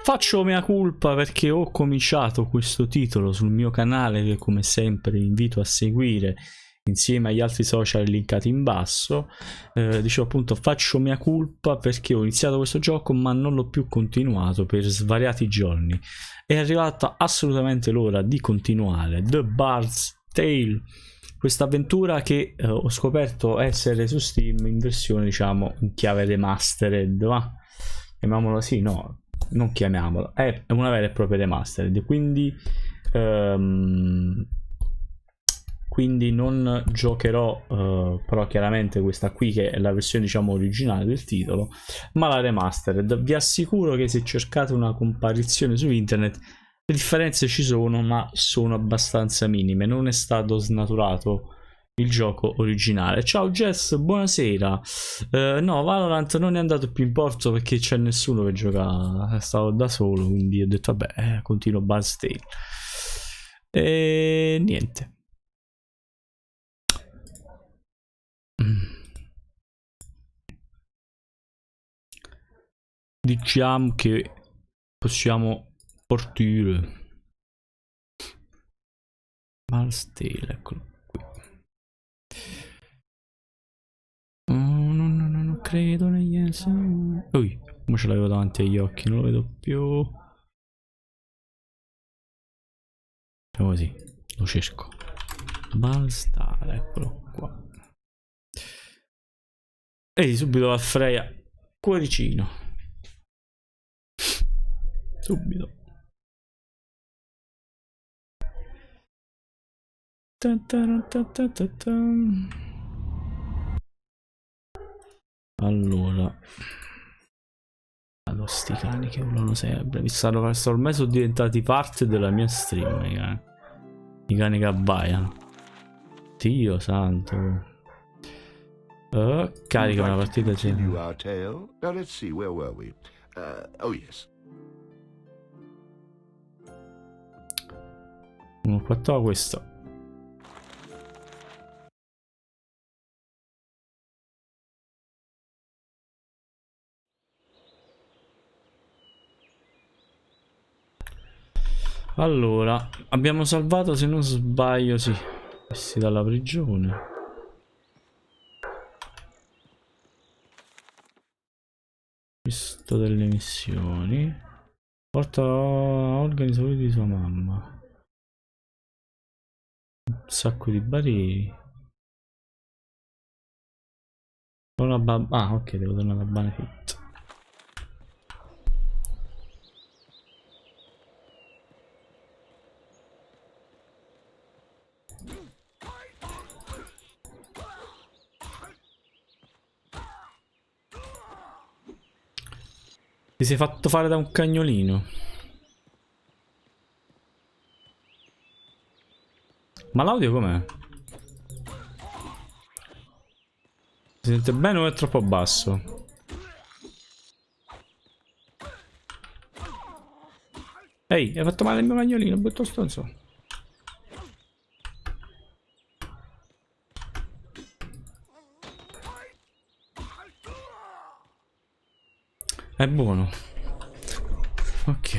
Faccio mea culpa perché ho cominciato questo titolo sul mio canale, che come sempre invito a seguire insieme agli altri social linkati in basso. Dicevo appunto, faccio mea culpa perché ho iniziato questo gioco ma non l'ho più continuato per svariati giorni. È arrivata assolutamente l'ora di continuare The Bard's Tale, questa avventura che ho scoperto essere su Steam in versione, diciamo, in chiave remastered, ma chiamiamolo così, no, non chiamiamolo, è una vera e propria remastered, quindi non giocherò però chiaramente questa qui, che è la versione, diciamo, originale del titolo, ma la remastered. Vi assicuro che se cercate una comparizione su internet le differenze ci sono, ma sono abbastanza minime. Non è stato snaturato il gioco originale. Ciao Jess, buonasera. No, Valorant non è andato più in porto perché c'è nessuno che gioca, stavo da solo, quindi ho detto vabbè, continuo Bard's Tale. E niente. Diciamo che possiamo partire. Bard's Tale, eccolo qui. Oh, no, no, no, non credo negli esseri. Ui, come ce l'avevo davanti agli occhi, non lo vedo più. Facciamo così, lo cerco. Bard's Tale, eccolo qua. E subito la Freya, cuoricino. Subito. Allora, allora, sti cani che volano sempre. Ormai sono diventati parte della mia stream, i cani. I cani che abbaiano. Dio santo. Carica una partita. Now let's see, where were we? Oh yes. Ho fatto questo. Allora, abbiamo salvato, se non sbaglio, sì, questi dalla prigione. Visto delle missioni. Porta organi saluti di sua mamma. Un sacco di barili. Una ah, ok, devo tornare a Benefit. Ti sei fatto fare da un cagnolino. Ma l'audio com'è? Si sente bene o è troppo basso? Ehi, hai fatto male il mio cagnolino, brutto stronzo. È buono. Ok.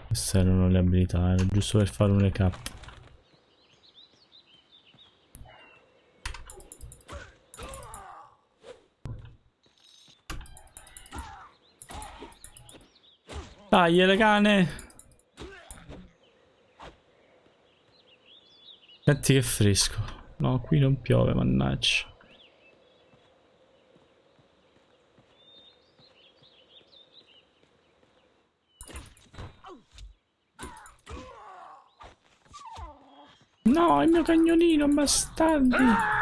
Queste erano le abilità, era giusto per fare un recap. Dai, le cane! Senti che fresco. No, qui non piove, mannaggia. No, il mio cagnolino, bastardi!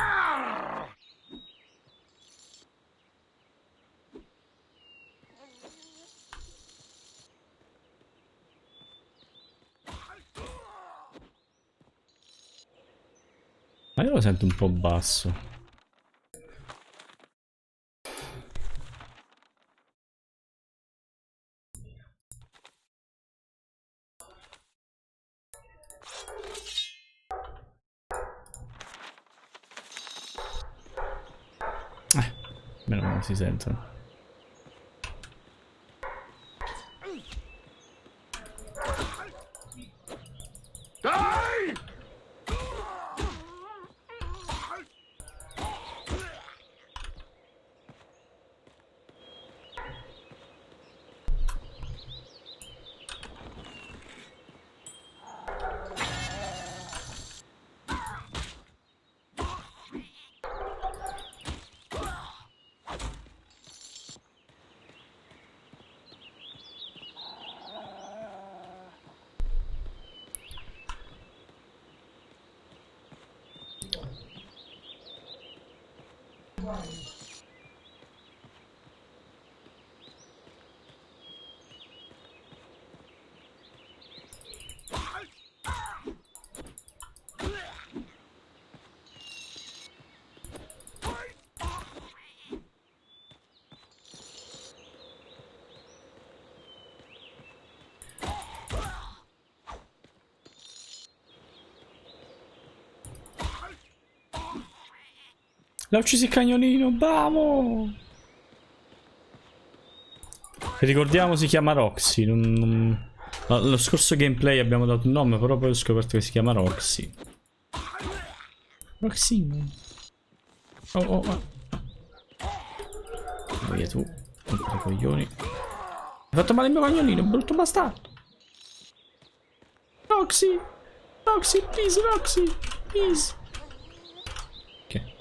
Ma io lo sento un po' basso. Meno male si sentono. L'ha ucciso il cagnolino, bravo! Ricordiamo si chiama Roxy. Lo scorso gameplay abbiamo dato un nome, però poi ho scoperto che si chiama Roxy. Roxy. Oh oh oh. Via tu, rompi i coglioni. Hai fatto male il mio cagnolino, brutto bastardo. Roxy! Roxy, please, Roxy! Please! Ok.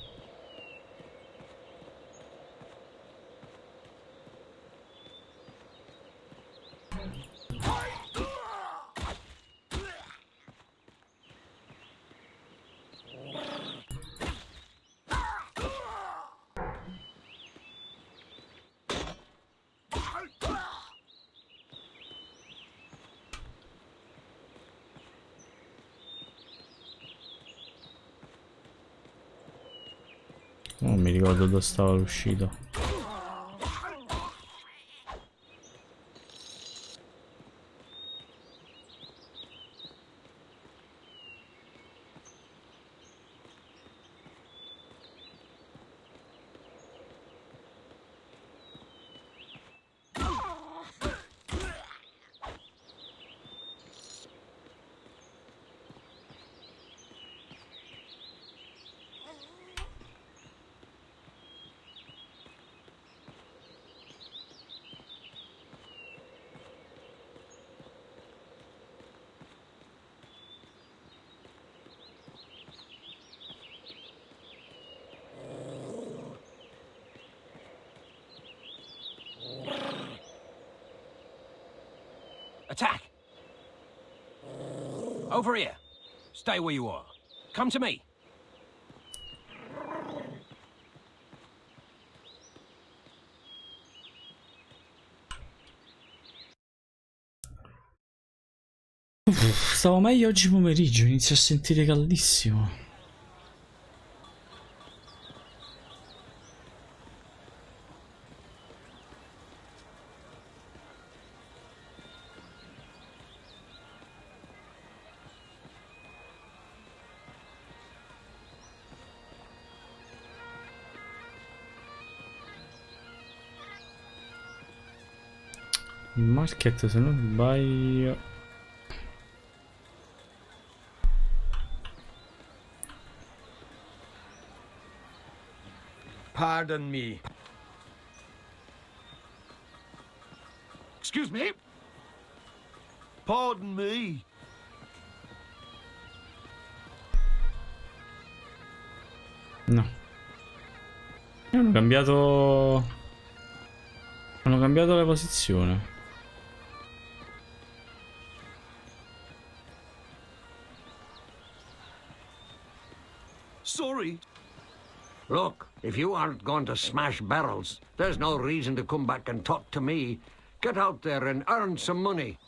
Non mi ricordo dove stava l'uscito. Attack! Over here. Stay where you are. Come to me. Stavo meglio oggi pomeriggio, inizio a sentire caldissimo. Il market, se non sbaglio. Pardon me. Excuse me? Pardon me. No. Hanno cambiato. Hanno cambiato la posizione. Sorry. Look, if you aren't going to smash barrels, there's no reason to come back and talk to me. Get out there and earn some money.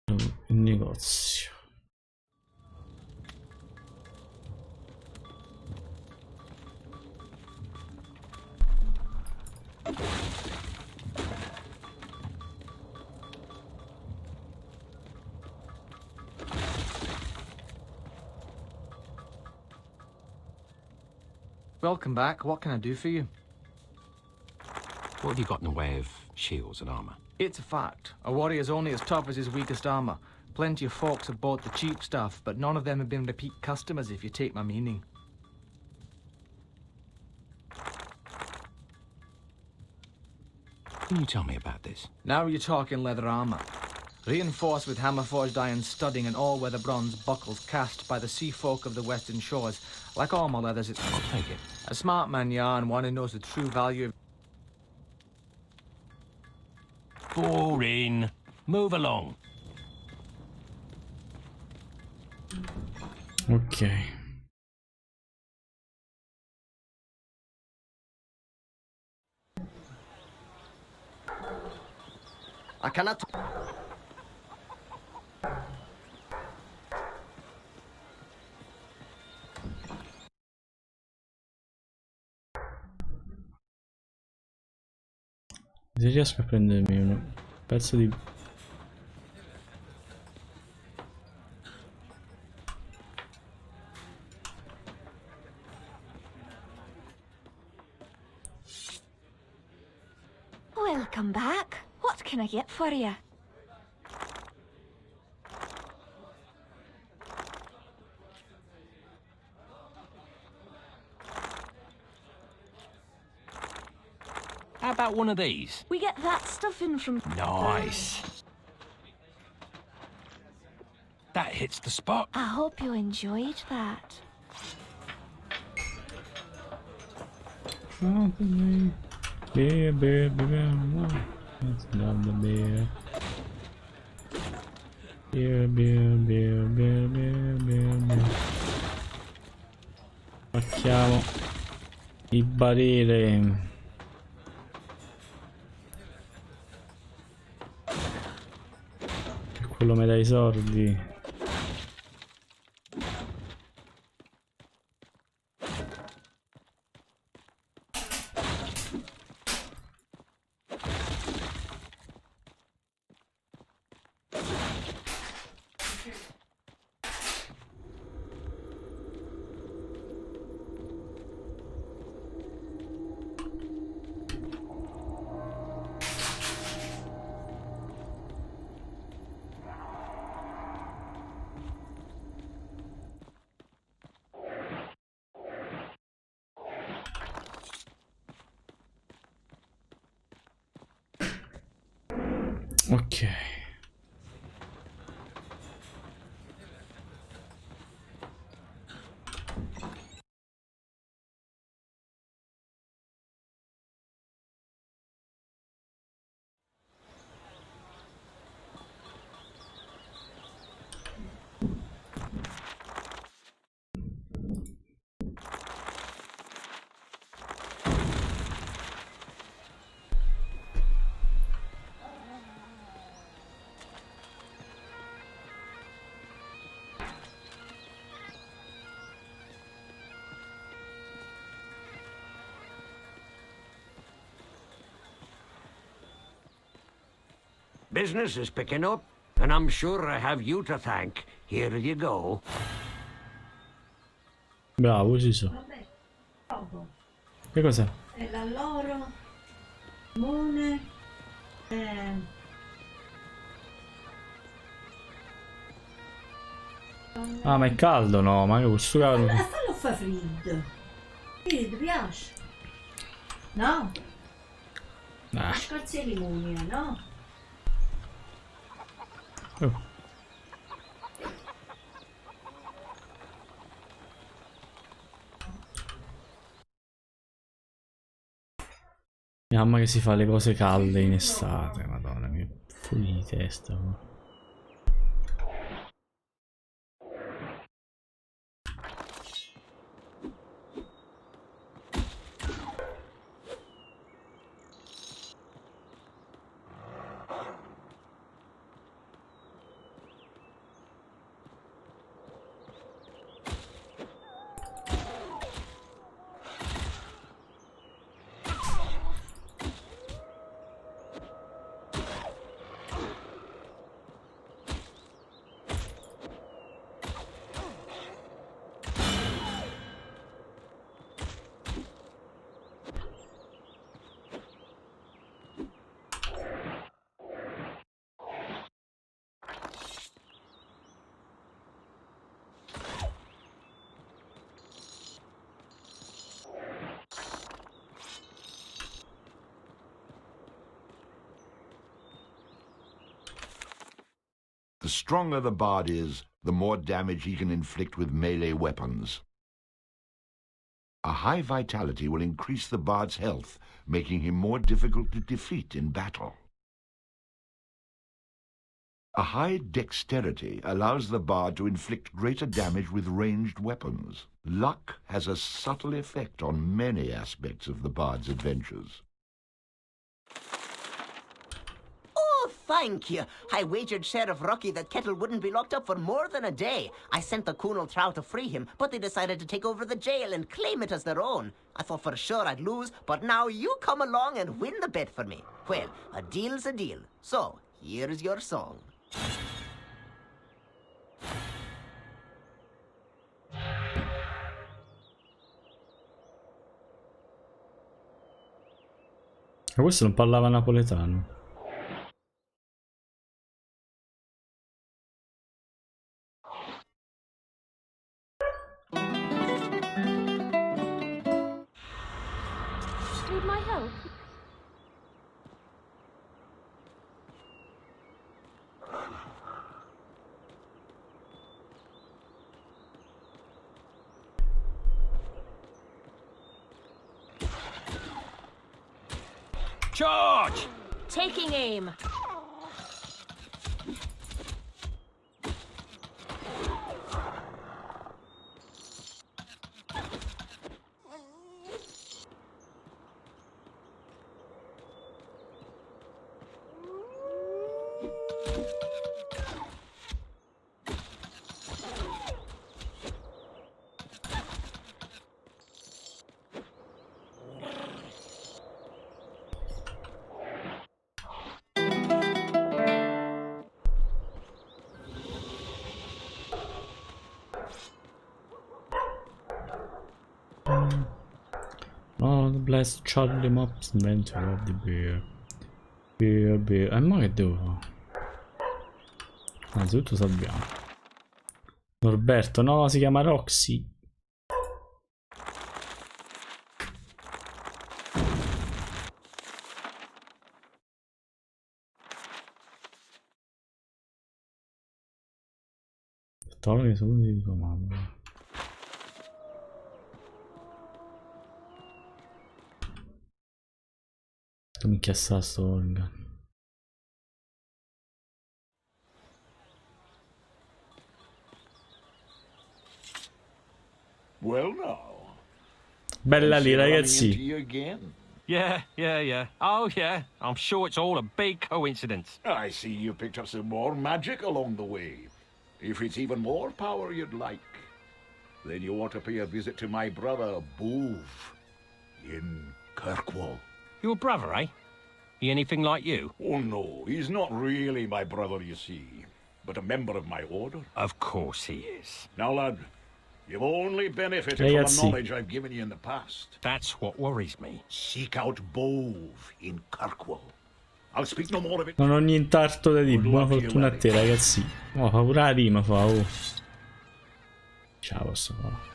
Il negozio. Welcome back. What can I do for you? What have you got in the way of shields and armor? It's a fact. A warrior's only as tough as his weakest armor. Plenty of folks have bought the cheap stuff, but none of them have been repeat customers, if you take my meaning. Can you tell me about this? Now you're talking leather armor. Reinforced with hammer-forged iron studding and all-weather bronze buckles cast by the sea folk of the western shores. Like all my leathers, it's... I'll take it. A smart man, you are, and one who knows the true value of... Boring. Move along. Ok. I cannot... Se riesco a prendermi un pezzo di... Welcome back. What can I get for you? How about one of these? We get that stuff in from... Nice. That hits the spot. I hope you enjoyed that. Beer, beer, beer, beer. That's not the beer. Beer, beer, beer, beer, beer, beer, beer. Facciamo il barile. Quello mi dà i soldi. Ok. Business is picking up, and I'm sure I have you to thank. Here you go. Bravo, ci so. Vabbè, poco. Che cos'è? È la loro, limone, Ah, ma è caldo, no? Ma che questo caldo. fallo fa freddo. Ti piace? No? Ah. Scorze i limoni, no? Oh. Mia mamma che si fa le cose calde in estate, madonna mia, fuori di testa. The stronger the bard is, the more damage he can inflict with melee weapons. A high vitality will increase the bard's health, making him more difficult to defeat in battle. A high dexterity allows the bard to inflict greater damage with ranged weapons. Luck has a subtle effect on many aspects of the bard's adventures. Oh, thank you. I wagered Sheriff Rocky that Kettle wouldn't be locked up for more than a day. I sent the Kunal Trow to free him, but they decided to take over the jail and claim it as their own. I thought for sure I'd lose, but now you come along and win the bet for me. Well, a deal's a deal. So, here's your song. Ma questo non parlava napoletano. Need my help? Charge! Taking aim. Oh, the blessed Charlie Mops inventor of the beer. Beer. E ma che devo fare? Innanzitutto salviamo. Norberto, no, si chiama Roxy. Togli i soldi di tua mamma. Minchia sta storica. Well, now. Bella lì, ragazzi. Yeah. Oh, yeah. I'm sure it's all a big coincidence. I see you picked up some more magic along the way. If it's even more power you'd like, then you ought to pay a visit to my brother, Boov, in Kirkwall. Your brother, eh? He anything like you? Oh, no, he's not really my brother, you see, but a member of my order. Of course he is. Now, lad, you've only benefited from the knowledge I've given you in the past. That's what worries me. Seek out Boov in Kirkwall. I'll speak no more of it. Non ho nient'altro da dire. Buona fortuna a te, ragazzi. Oh, fa pure la rima, fa. Oh. Ciao, posso fare.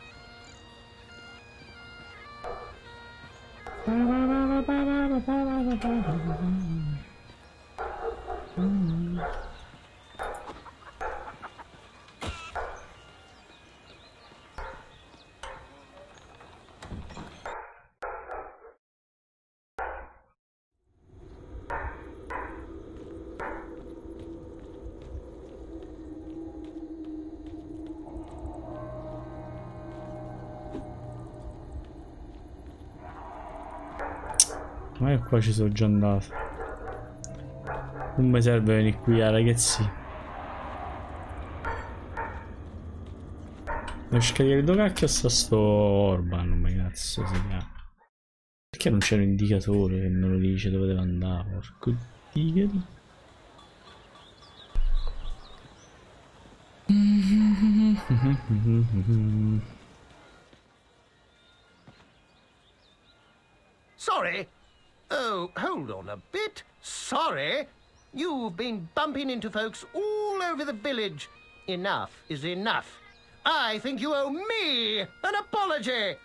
Ma io qua ci sono già andato. Non mi serve venire qui, ragazzi. Devo cercare dove cacchio sta sto Orban, ma cazzo si chiama. Perché non c'è un indicatore che me lo dice dove devo andare? Porco dio. Sorry? Oh, hold on a bit. Sorry? You've been bumping into folks all over the village. Enough is enough. I think you owe me an apology.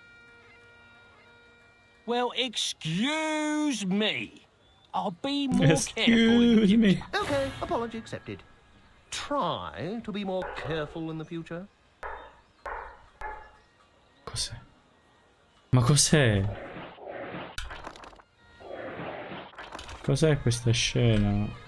Well, excuse me. I'll be more careful. Excuse me. Okay, apology accepted. try to be more careful in the future? Cos'è? Ma cos'è? Cos'è questa scena?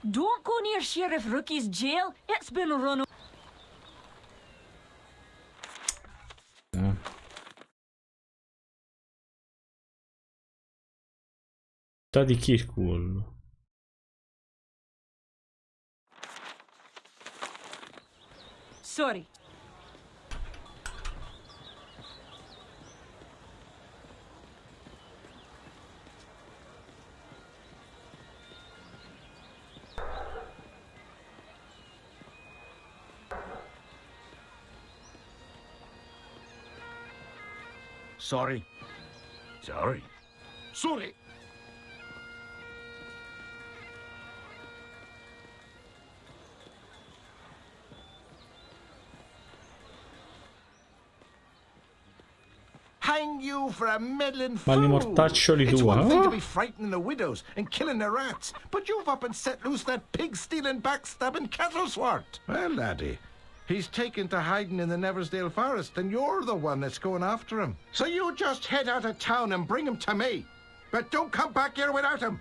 Don't go near Sheriff Rookie's jail. It's been run. Città di Kirkwall. Sorry. Sorry. Sorry. Sorry. Hang you for a meddling Ma li fool! mortaccioli It's tu, one thing to eh? be frightening the widows and killing the rats, but you've up and set loose that pig-stealing, backstabbing cattle-swart. Well, laddie, he's taken to hiding in the Neversdale forest, and you're the one that's going after him. So you just head out of town and bring him to me. But don't come back here without him.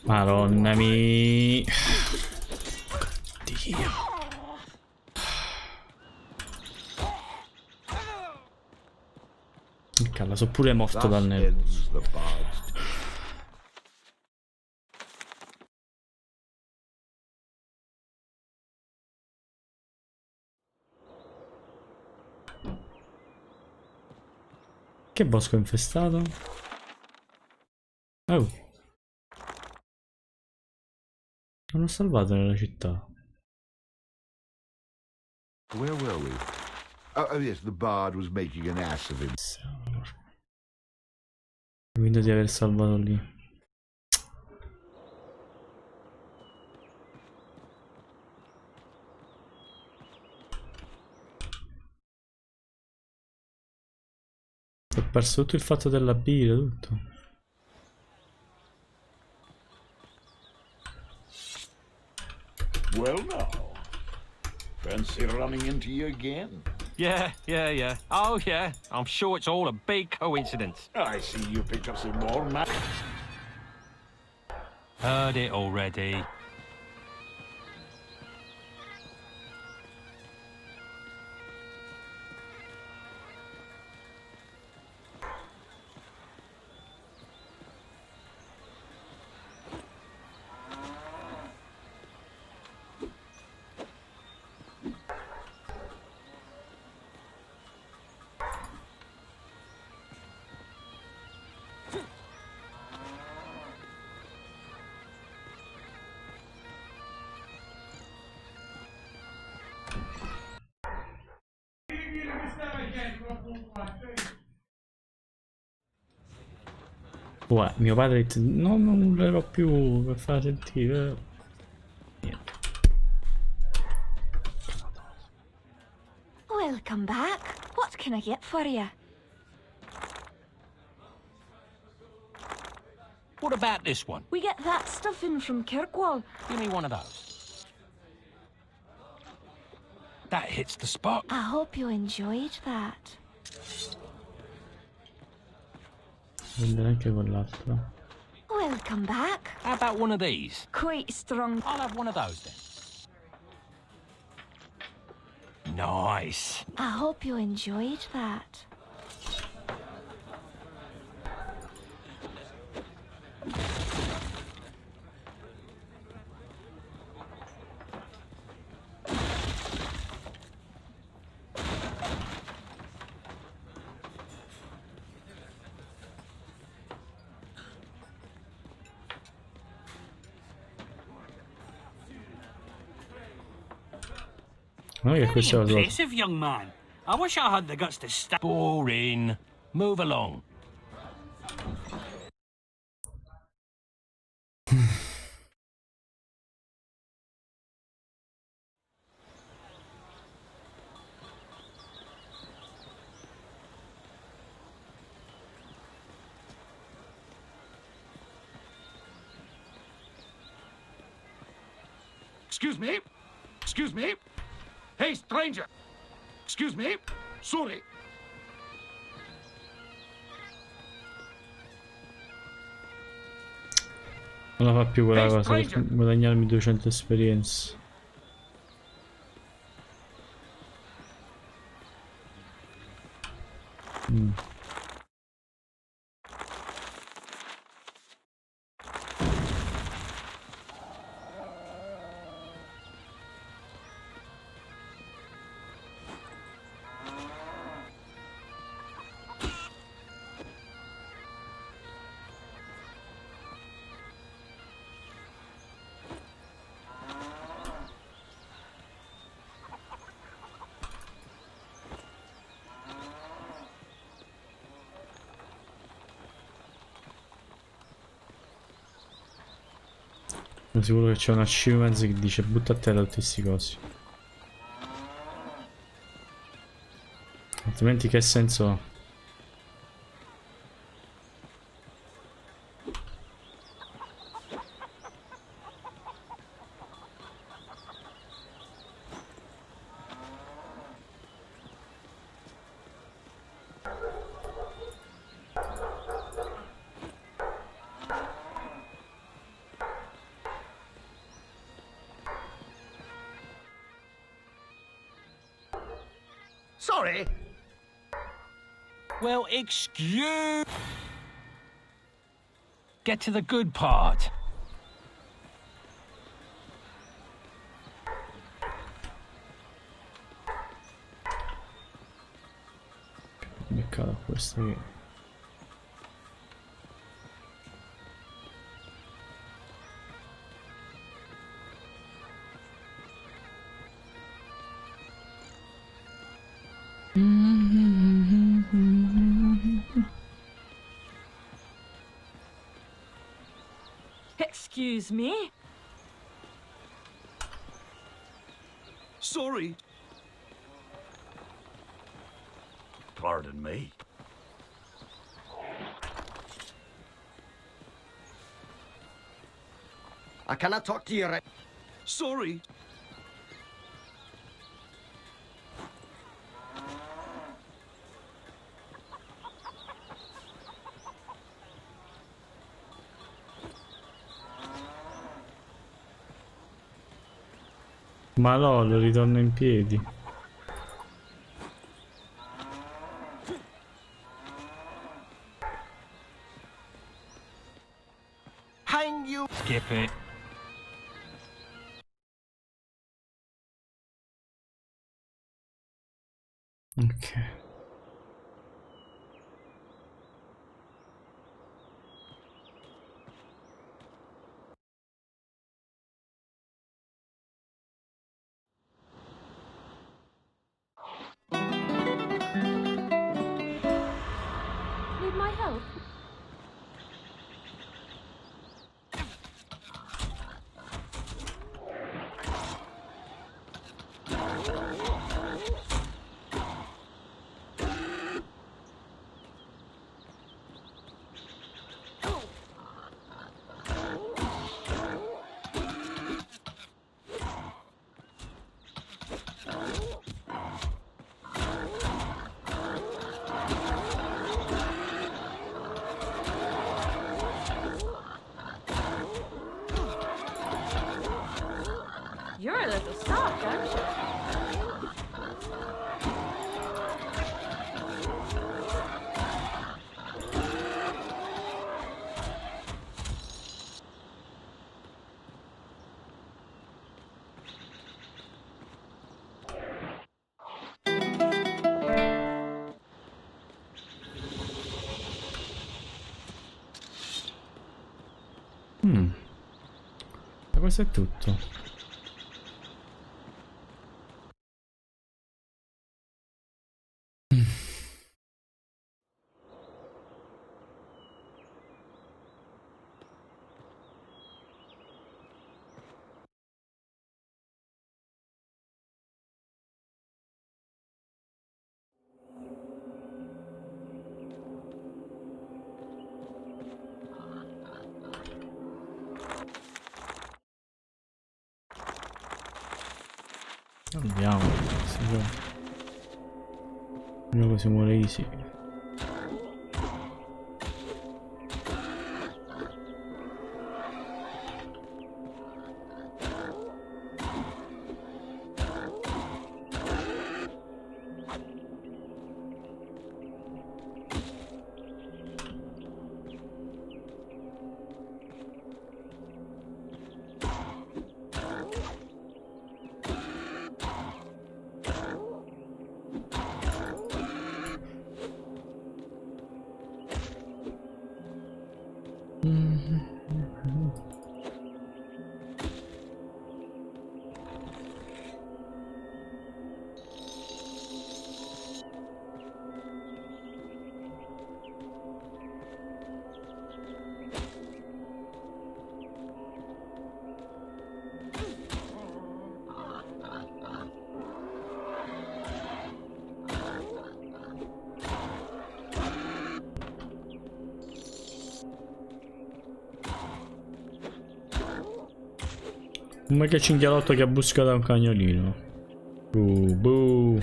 Madonna mia. Dio. Calla, sono pure morto dal nervo. Che bosco infestato? Oh. Non ho salvato nella città. Where were we? Oh, yes, the bard was making an ass of him. Convinto di aver salvato lì. Ho perso tutto il fatto della birra, tutto. Well, now. Fancy running into you again? Yeah. Oh, yeah. I'm sure it's all a big coincidence. I see you picked up some more Heard it already. Uè, mio padre non urlerò più per far sentire. Niente. Welcome back. What can I get for you? What about this one? We get that stuff in from Kirkwall. Give me one of those. That hits the spot. I hope you enjoyed that. Prendere anche quell'altro. Welcome back. How about one of these? Quite strong. I'll have one of those then. Nice. I hope you enjoyed that. Non è che questo è lo Impressive, young man. I wish I had the guts to stop. Boring. Move along. Excuse me? Excuse me? Hey, stranger! Excuse me? Sorry. Non la fa più quella cosa per guadagnarmi 200 esperienze. Sono sicuro che c'è una achievement che dice butta a terra tutti questi cosi. Altrimenti che senso ha? Sorry. Well, excuse... Get to the good part. Beccato questo qui. Excuse me? Sorry. Pardon me. I cannot talk to you right. Sorry. Ma lol, ritorna in piedi. Hang you. Skip it. Ok. Need my help? questo è tutto. Andiamo. Il gioco si muore easy. Un mega cinghialotto che busca da un cagnolino. Buh.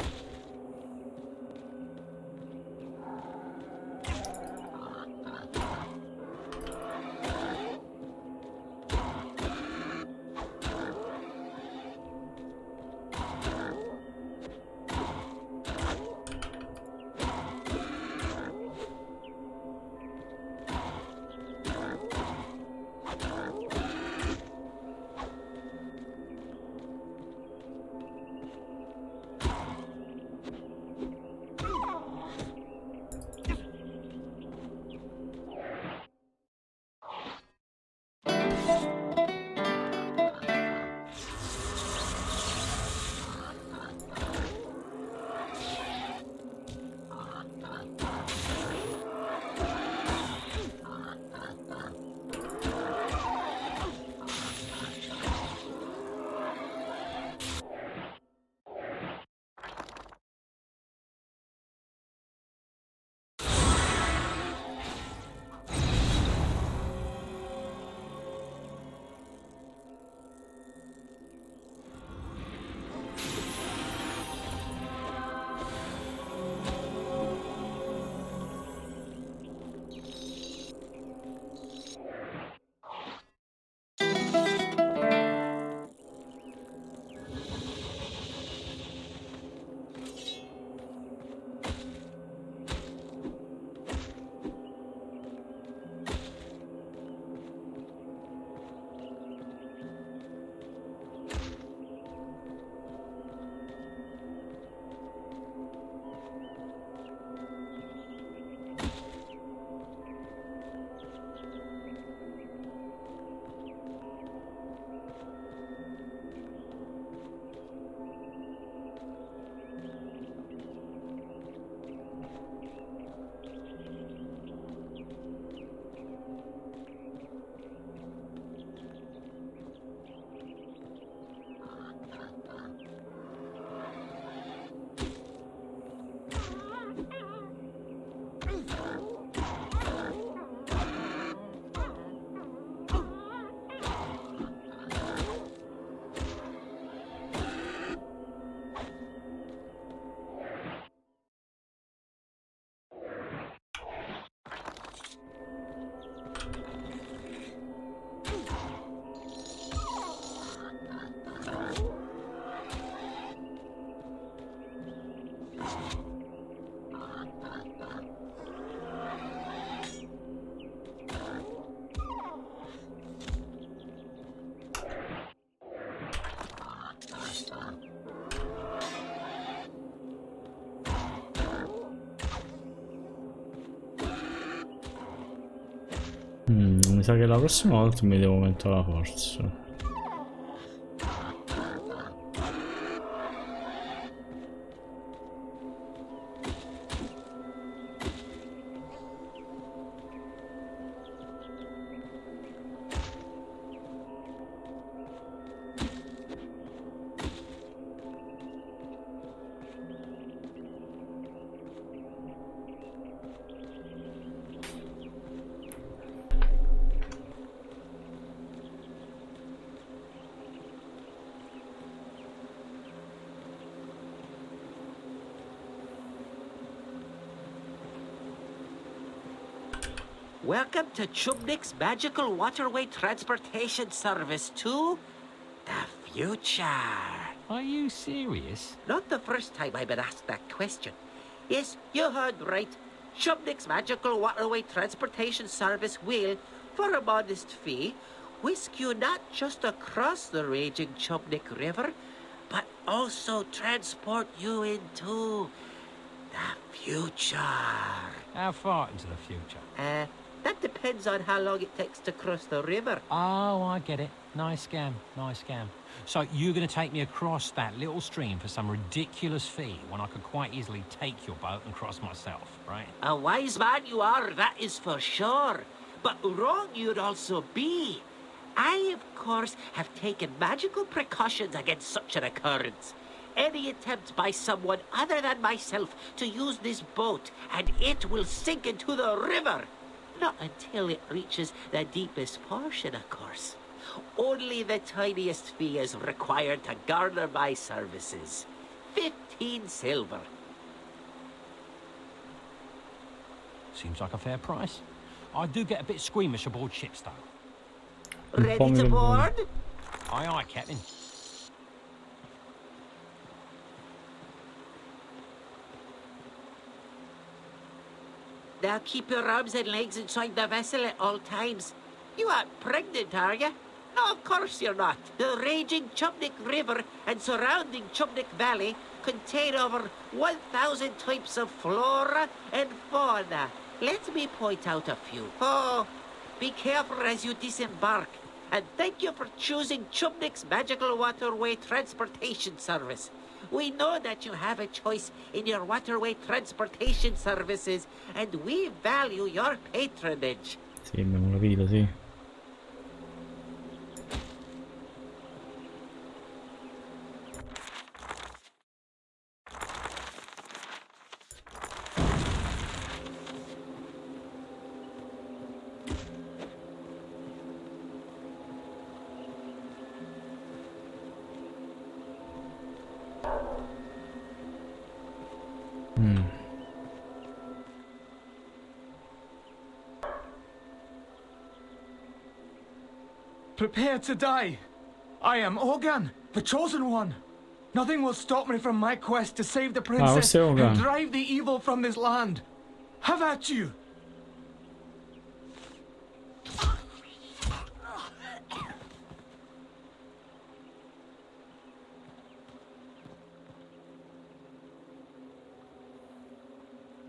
Mi sa che la prossima volta mi devo aumentare la forza. Welcome to Chubnik's Magical Waterway Transportation Service to the future. Are you serious? Not the first time I've been asked that question. Yes, you heard right. Chubnik's Magical Waterway Transportation Service will, for a modest fee, whisk you not just across the raging Chubnik River, but also transport you into the future. How far into the future? That depends on how long it takes to cross the river. Oh, I get it. Nice scam, nice scam. So you're going to take me across that little stream for some ridiculous fee when I could quite easily take your boat and cross myself, right? A wise man you are, that is for sure. But wrong you'd also be. I, of course, have taken magical precautions against such an occurrence. Any attempt by someone other than myself to use this boat, and it will sink into the river. Not until it reaches the deepest portion, of course. Only the tiniest fee is required to garner my services. 15 silver. Seems like a fair price. I do get a bit squeamish aboard ships, though. Ready to board? Aye, aye, Captain. Now keep your arms and legs inside the vessel at all times. You aren't pregnant, are you? No, of course you're not. The raging Chubnik River and surrounding Chubnik Valley contain over 1,000 types of flora and fauna. Let me point out a few. Oh, be careful as you disembark. And thank you for choosing Chubnik's Magical Waterway Transportation Service. We know that you have a choice in your waterway transportation services, and we value your patronage. Sì, abbiamo capito, sì. Prepare to die. I am Organ, the chosen one. Nothing will stop me from my quest to save the princess and drive the evil from this land. Have at you.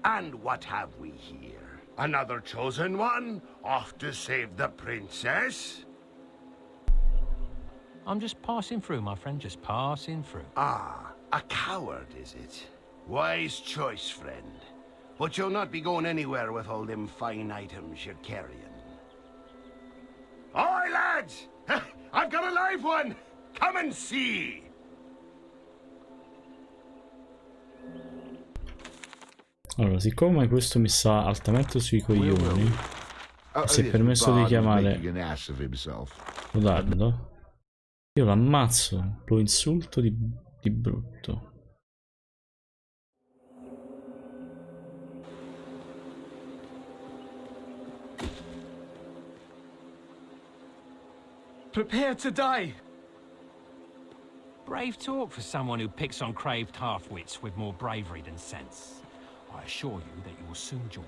And what have we here? Another chosen one? Off to save the princess? I'm just passing through, my friend, just passing through. Ah, a coward, is it? Wise choice, friend. But you'll not be going anywhere with all them fine items you're carrying. Oi, lads! I've got a live one! Come and see! Allora, siccome questo mi sta altamente sui coglioni, si è permesso di chiamare Rodardo, io lo ammazzo, lo insulto di brutto. Prepare to die. Brave talk for someone who picks on craved half-wits with more bravery than sense. I assure you that you will soon join.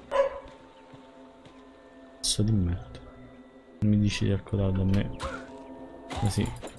Cazzo di merda. Non mi dici di accodato a me. Così.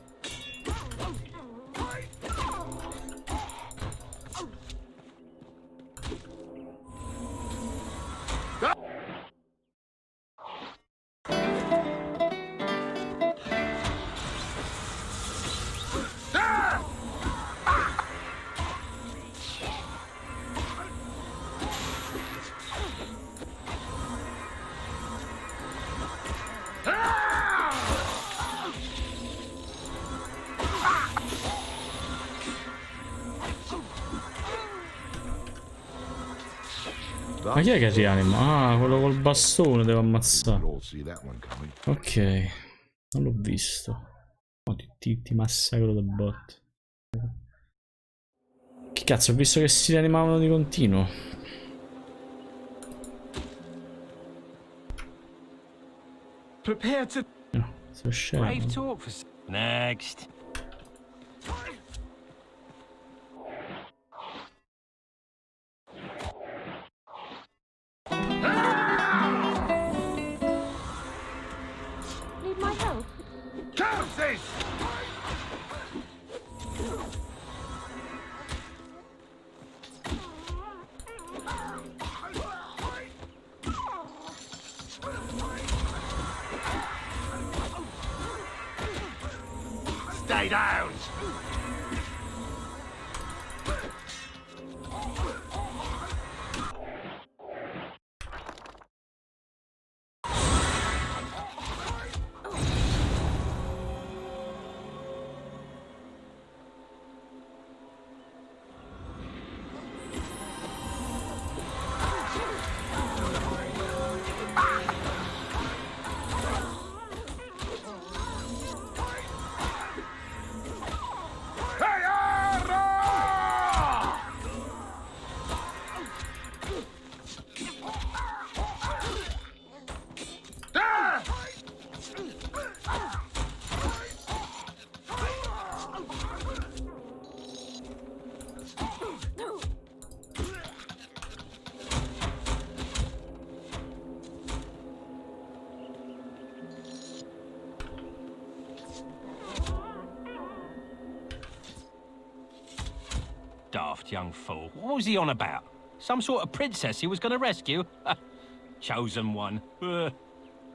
Ma chi è che rianima? Ah, quello col bastone devo ammazzare. Ok, non l'ho visto. Oh, ti massacro da bot. Che cazzo, ho visto che si rianimavano di continuo. Prepare to... No, sto scemo. Brave talk for... Next. Need my help? Curses! Stay down! Daft young fool. What was he on about? Some sort of princess he was going to rescue? Chosen one.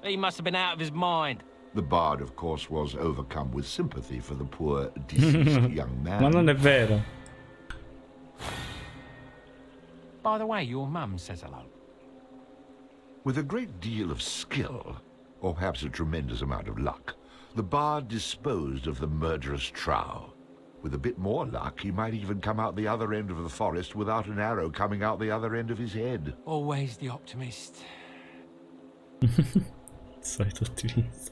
He must have been out of his mind. The bard, of course, was overcome with sympathy for the poor, deceased young man. Ma non è vero. By the way, your mum says hello. With a great deal of skill, or perhaps a tremendous amount of luck, the bard disposed of the murderous trow. With a bit more luck, he might even come out the other end of the forest without an arrow coming out the other end of his head. Always the optimist. Solito ottimista.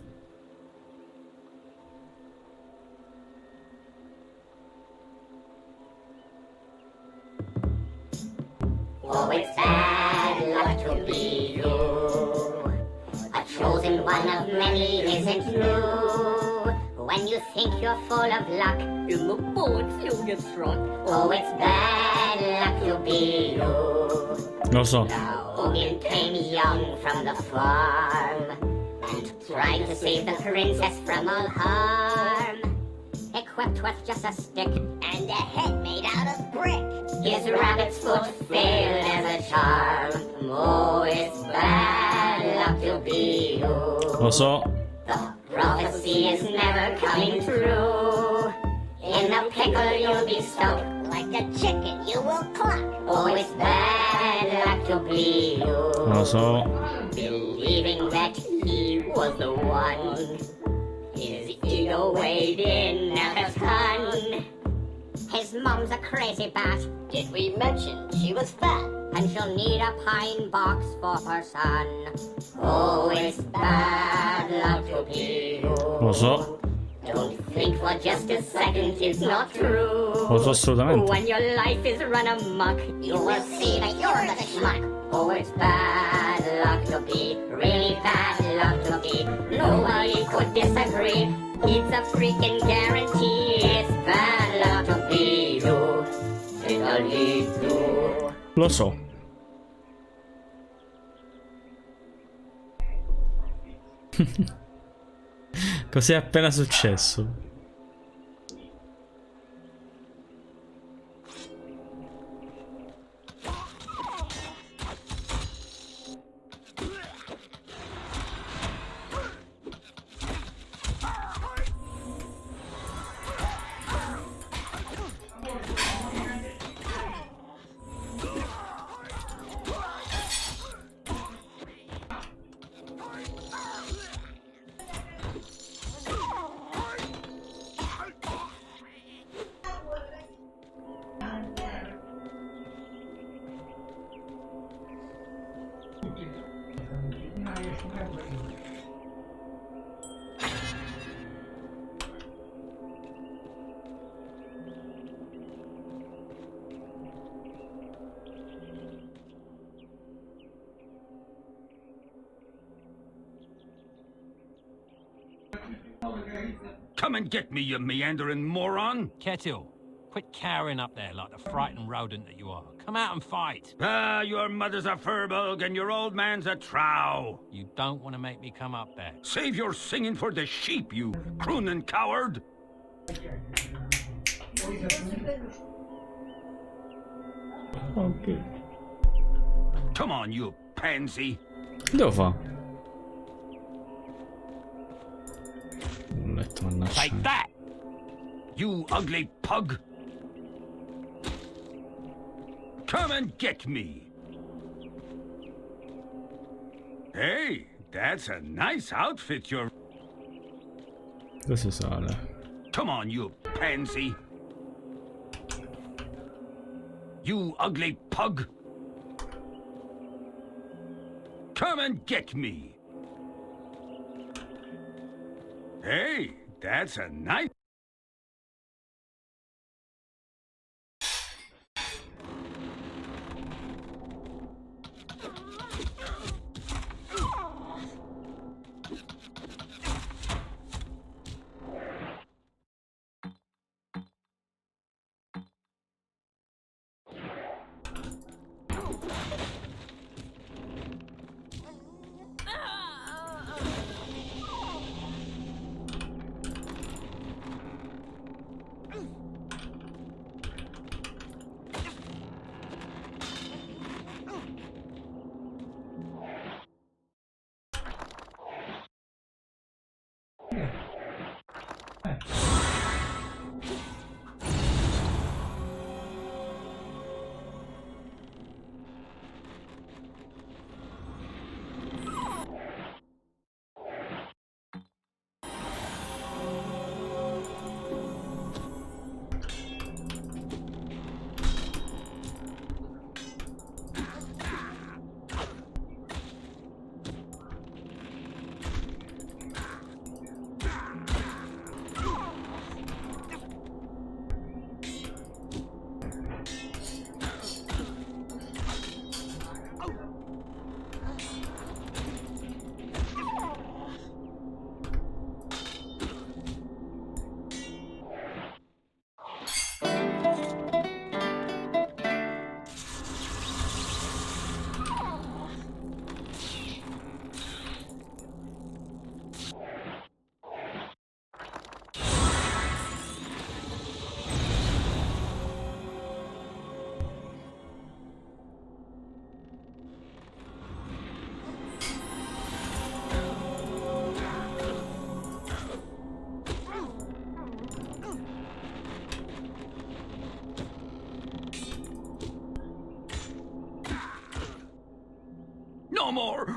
Oh, it's bad luck to be you. A chosen one of many isn't true. When you think you're full of luck, in the boards you'll get struck. Oh, it's bad luck to be you. Lo so. Now Owen came young from the farm and trying to save the princess from all harm. Equipped with just a stick and a head made out of brick. His rabbit's foot failed as a charm. Oh, it's bad luck to be you. Lo so. The prophecy is never coming true. In the pickle you'll be stuck. Like a chicken you will cluck. Oh, it's bad luck to be you. Lo so. Believing that he was the one. His ego weighed in at a ton. His mom's a crazy bat. Did we mention she was fat? And she'll need a pine box for her son. Oh, it's bad luck to be you. Lo so. Don't think for just a second it's not true. Lo so assolutamente. When your life is run amok, you will see that you're the schmuck. Oh, it's bad luck to be, really bad luck to be. Nobody could disagree. It's a freaking guarantee. It's bad luck to be you. It'll lead to. Lo so. Cos'è appena successo? Come and get me, you meandering moron! Kettle, quit cowering up there like the frightened rodent that you are. Come out and fight. Ah, your mother's a furbog and your old man's a trow. You don't want to make me come up there. Save your singing for the sheep, you crooning coward! Ok. Come on, you pansy. Devo fare? Un letto, mannaggia. Like that! You ugly pug! Come and get me! Hey, that's a nice outfit you're... Cosa sale? Come on, you pansy! You ugly pug! Come and get me! Hey, that's a nice...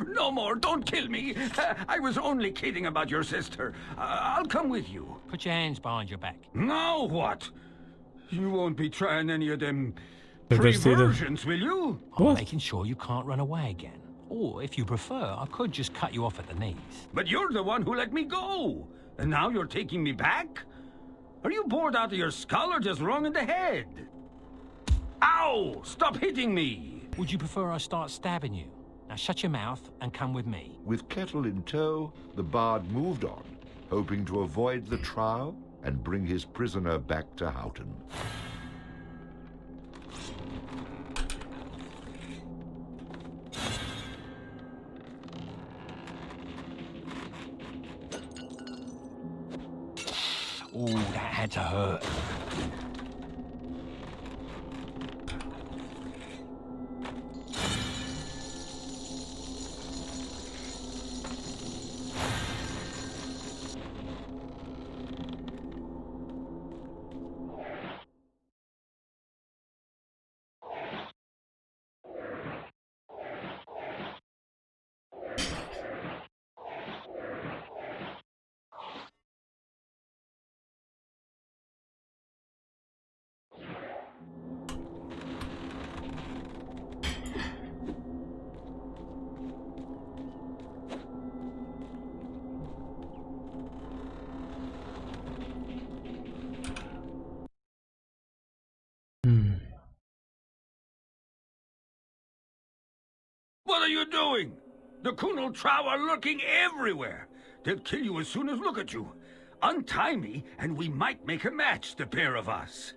No more, don't kill me. I was only kidding about your sister. I'll come with you. Put your hands behind your back. Now what? You won't be trying any of them perversions, will you? I'm making sure you can't run away again. Or, if you prefer, I could just cut you off at the knees. But you're the one who let me go. And now you're taking me back? Are you bored out of your skull or just wrong in the head? Ow! Stop hitting me! Would you prefer I start stabbing you? Now shut your mouth and come with me. With Kettle in tow, the bard moved on, hoping to avoid the trial and bring his prisoner back to Houghton. Ooh, that had to hurt. What are you doing? The Kunal Trow are lurking everywhere. They'll kill you as soon as look at you. Untie me, and we might make a match, the pair of us.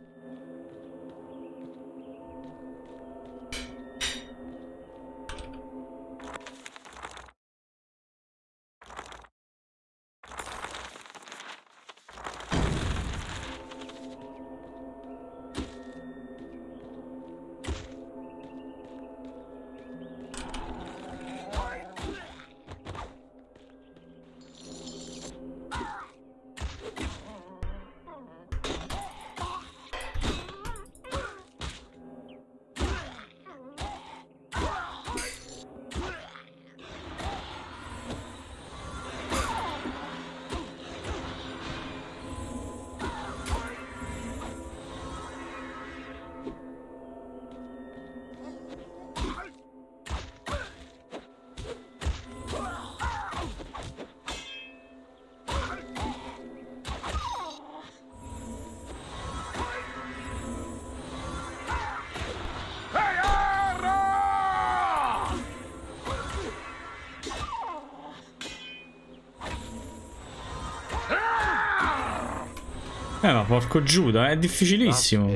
Ma porco Giuda, è difficilissimo.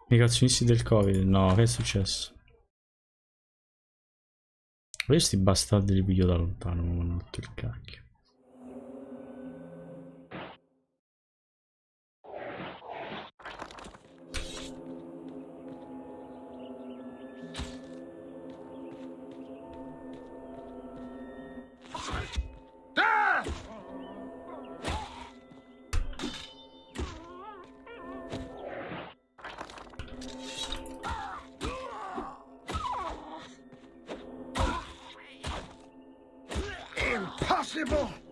Negazionisti del Covid. No, che è successo? Questi bastardi li piglio da lontano, mi hanno rotto il cacchio. Impossible!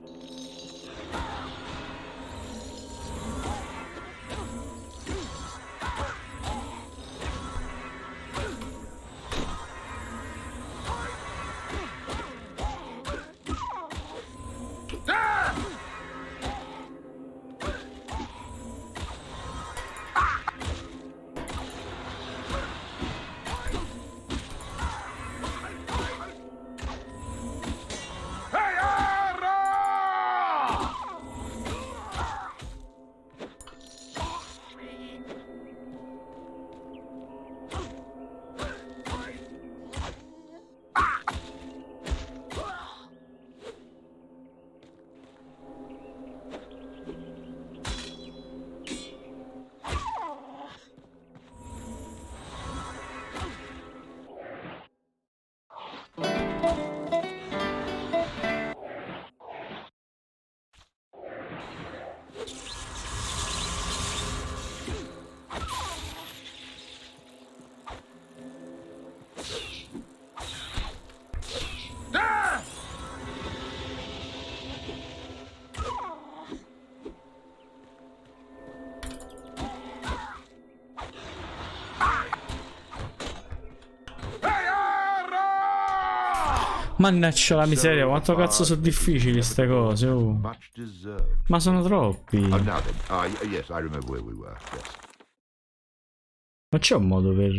Mannaggia la miseria, quanto cazzo sono difficili ste cose, oh. Ma sono troppi. Non c'è un modo per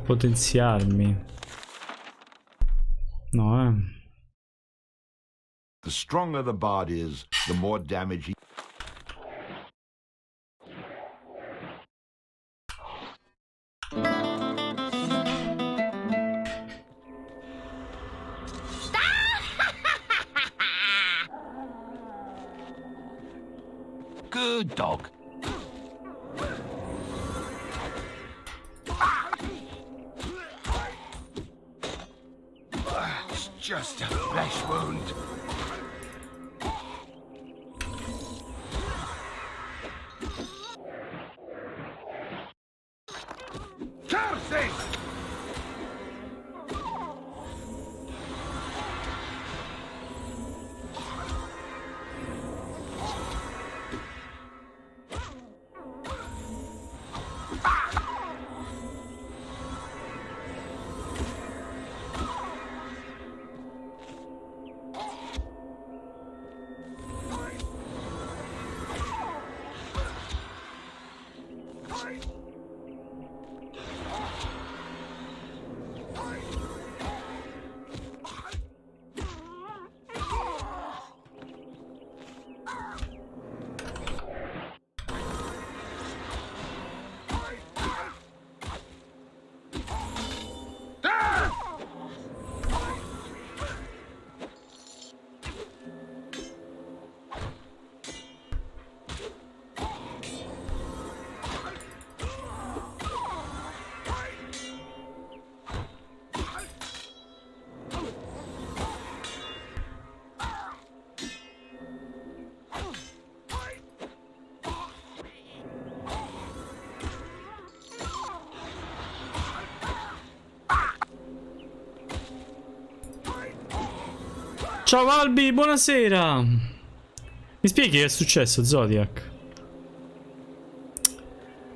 potenziarmi. No, The stronger the bard is, the more damage he... Good dog. It's just a flesh wound. Curses! ciao Albi, buonasera. Mi spieghi che è successo, Zodiac?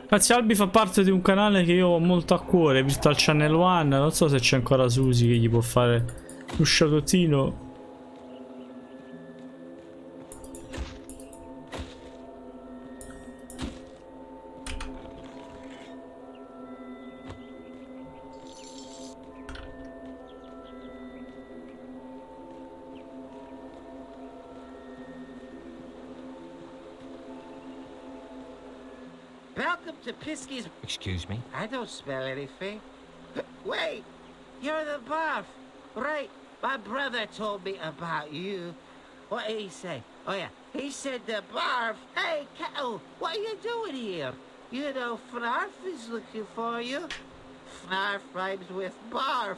Ragazzi, Albi fa parte di un canale che io ho molto a cuore, Virtual Channel One. Non so se c'è ancora Susi che gli può fare un shoutoutino. Welcome to Pisky's. Excuse me? I don't smell anything. Wait, you're the barf. Right, my brother told me about you. What did he say? Oh yeah, he said the barf. Hey, Kettle, what are you doing here? You know, Fnarf is looking for you. Fnarf rhymes with barf.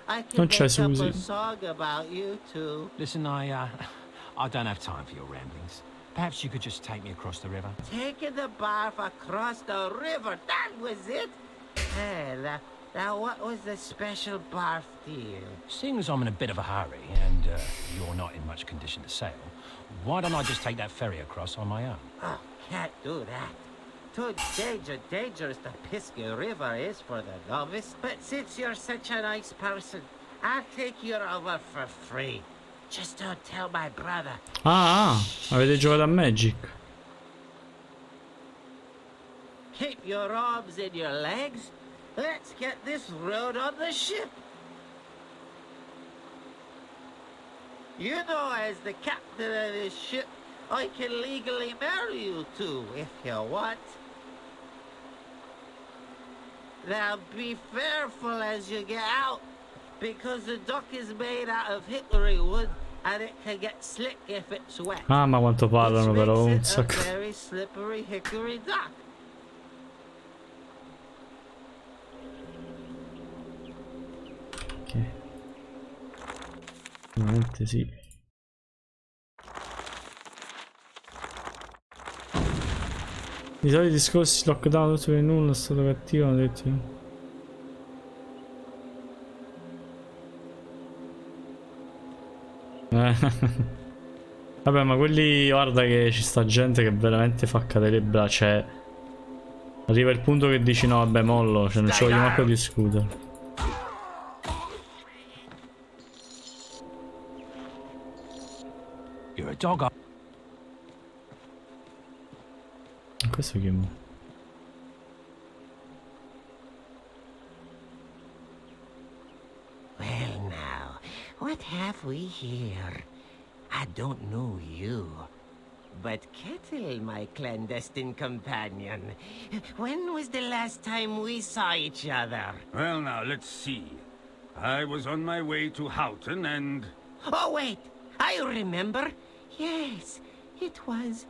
I can make up a song about you two. Listen, I don't have time for your ramblings. Perhaps you could just take me across the river. Taking the barf across the river, that was it? Hey, now what was the special barf deal? Seeing as I'm in a bit of a hurry and you're not in much condition to sail, why don't I just take that ferry across on my own? Oh, can't do that. Too dangerous the Pisky River is for the novice. But since you're such a nice person, I'll take you over for free. Just don't tell my brother. Avete giocato a Magic. Keep your arms in your legs. Let's get this road on the ship. You know, as the captain of this ship, I can legally marry you two if you want. Now be careful as you get out, because the dock is made out of hickory wood and it can get slick if it's wet. Ah, ma quanto parlano però un sacco. A very slippery hickory dock. Ok. Veramente sì. I soliti discorsi lockdown, tutto per nulla, è stato cattivo, hanno detto. Vabbè, ma quelli, guarda che ci sta gente che veramente fa cadere il braccio, cioè arriva il punto che dici no vabbè mollo, cioè non ci voglio manco discutere. You're a dog. Questo che mo? Well now, what have we here? I don't know you, but Kettle, my clandestine companion. When was the last time we saw each other? Well now, let's see. I was on my way to Houghton and... Oh wait, I remember. Yes, it was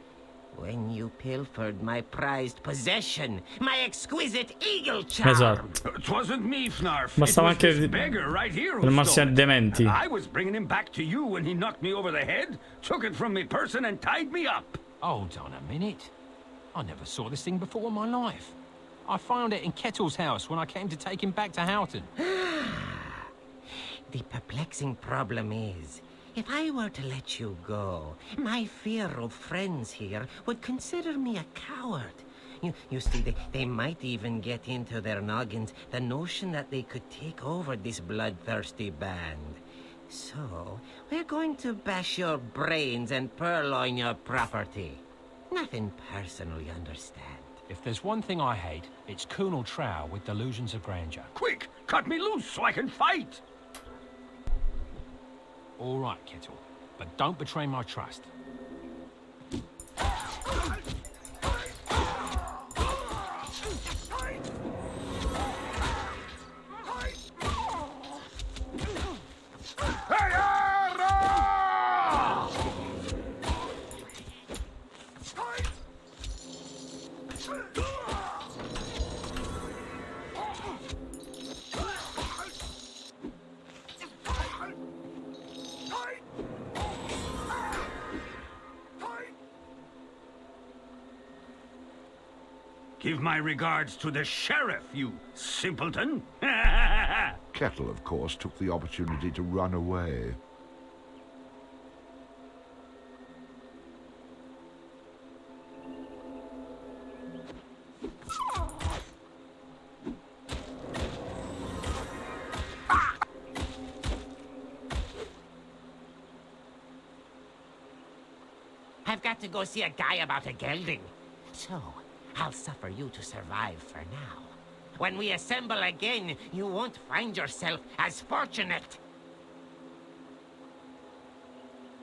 when you pilfered my prized possession, my exquisite eagle charm. Esatto. It wasn't me, Fnarf. Bastava It was anche this beggar right here who fermarsi a stole it. dementi. I was bringing him back to you when he knocked me over the head, took it from me person and tied me up. Hold on a minute. I never saw this thing before in my life. I found it in Kettle's house when I came to take him back to Houghton. The perplexing problem is, if I were to let you go, my fear of friends here would consider me a coward. You see, they might even get into their noggins the notion that they could take over this bloodthirsty band. So, we're going to bash your brains and purloin your property. Nothing personal, you understand. If there's one thing I hate, it's Colonel Trow with delusions of grandeur. Quick, cut me loose so I can fight. All right, Kettle, but don't betray my trust. Give my regards to the sheriff, you simpleton. Kettle, of course, took the opportunity to run away. I've got to go see a guy about a gelding. So, I'll suffer you to survive for now. When we assemble again, you won't find yourself as fortunate.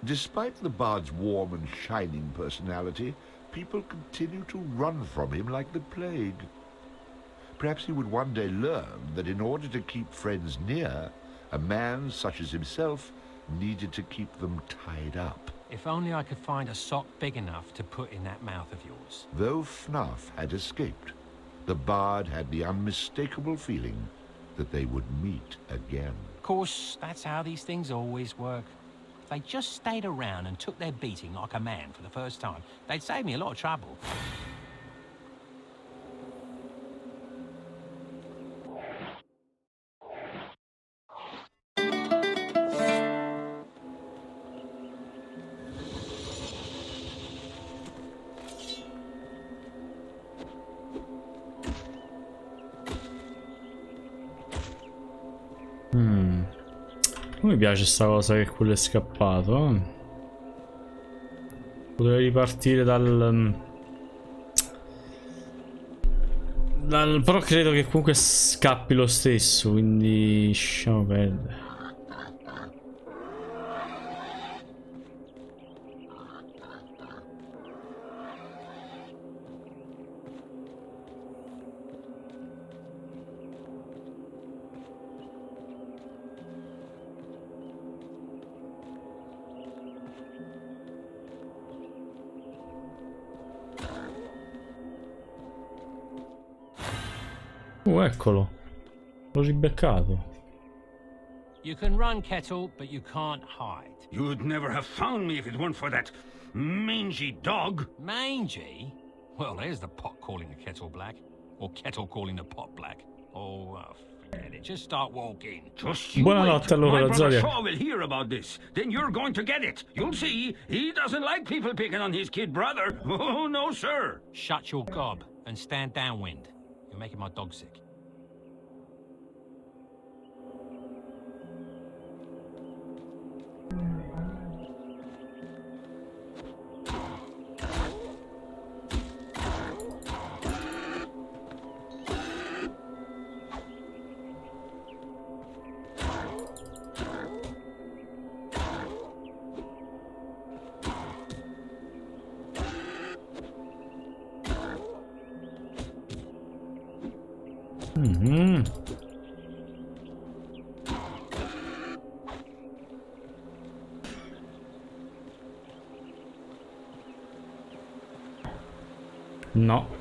Despite the bard's warm and shining personality, people continue to run from him like the plague. Perhaps he would one day learn that in order to keep friends near, a man such as himself needed to keep them tied up. If only I could find a sock big enough to put in that mouth of yours. Though Fnaf had escaped, the bard had the unmistakable feeling that they would meet again. Of course, that's how these things always work. If they just stayed around and took their beating like a man for the first time, they'd save me a lot of trouble. Non mi piace sta cosa che quello è scappato. Potrei ripartire però credo che comunque scappi lo stesso, quindi lasciamo perdere. Eccolo. L'ho ribeccato. You can run, Kettle, but you can't hide. You'd never have found me if it weren't for that mangy dog. Mangy? Well, there's the pot calling the kettle black. Or kettle calling the pot black. Oh, forget it. Just start walking. Just you Buonanotte wait. allora, My brother Zoria. Shaw will hear about this. Then you're going to get it. You'll see. He doesn't like people picking on his kid brother. Oh, no, sir. Shut your gob and stand downwind. You're making my dog sick. No.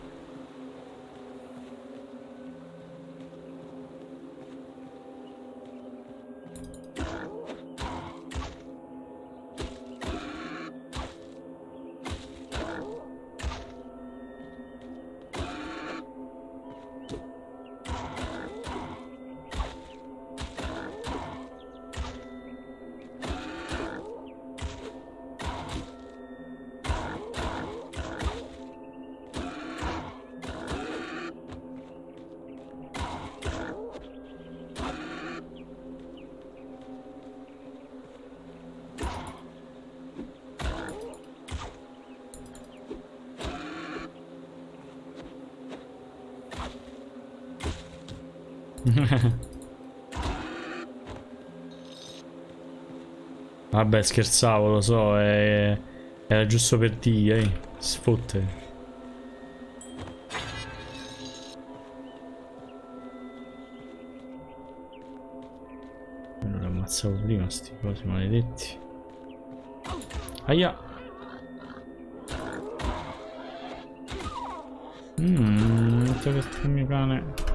Vabbè, scherzavo, lo so, era giusto per dire, sfotte. Non lo ammazzavo prima, sti cosi maledetti. Aia! Metto questo mio cane.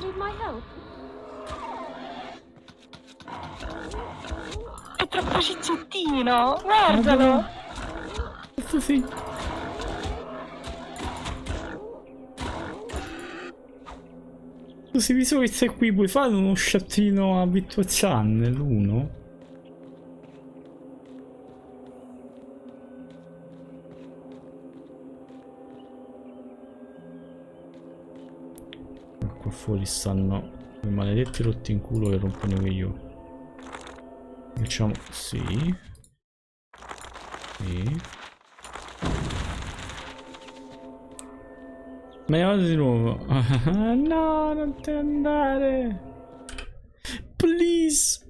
Need my help? troppo cicciottino, guardalo. Questo sì. Così, visto che sei qui, puoi fare uno sciattino a Vittozian nell'1? Qua fuori stanno i maledetti rotti in culo che rompono i coglioni. Facciamo sì. Sì. Ma io vado di nuovo. No, non te andare. Please.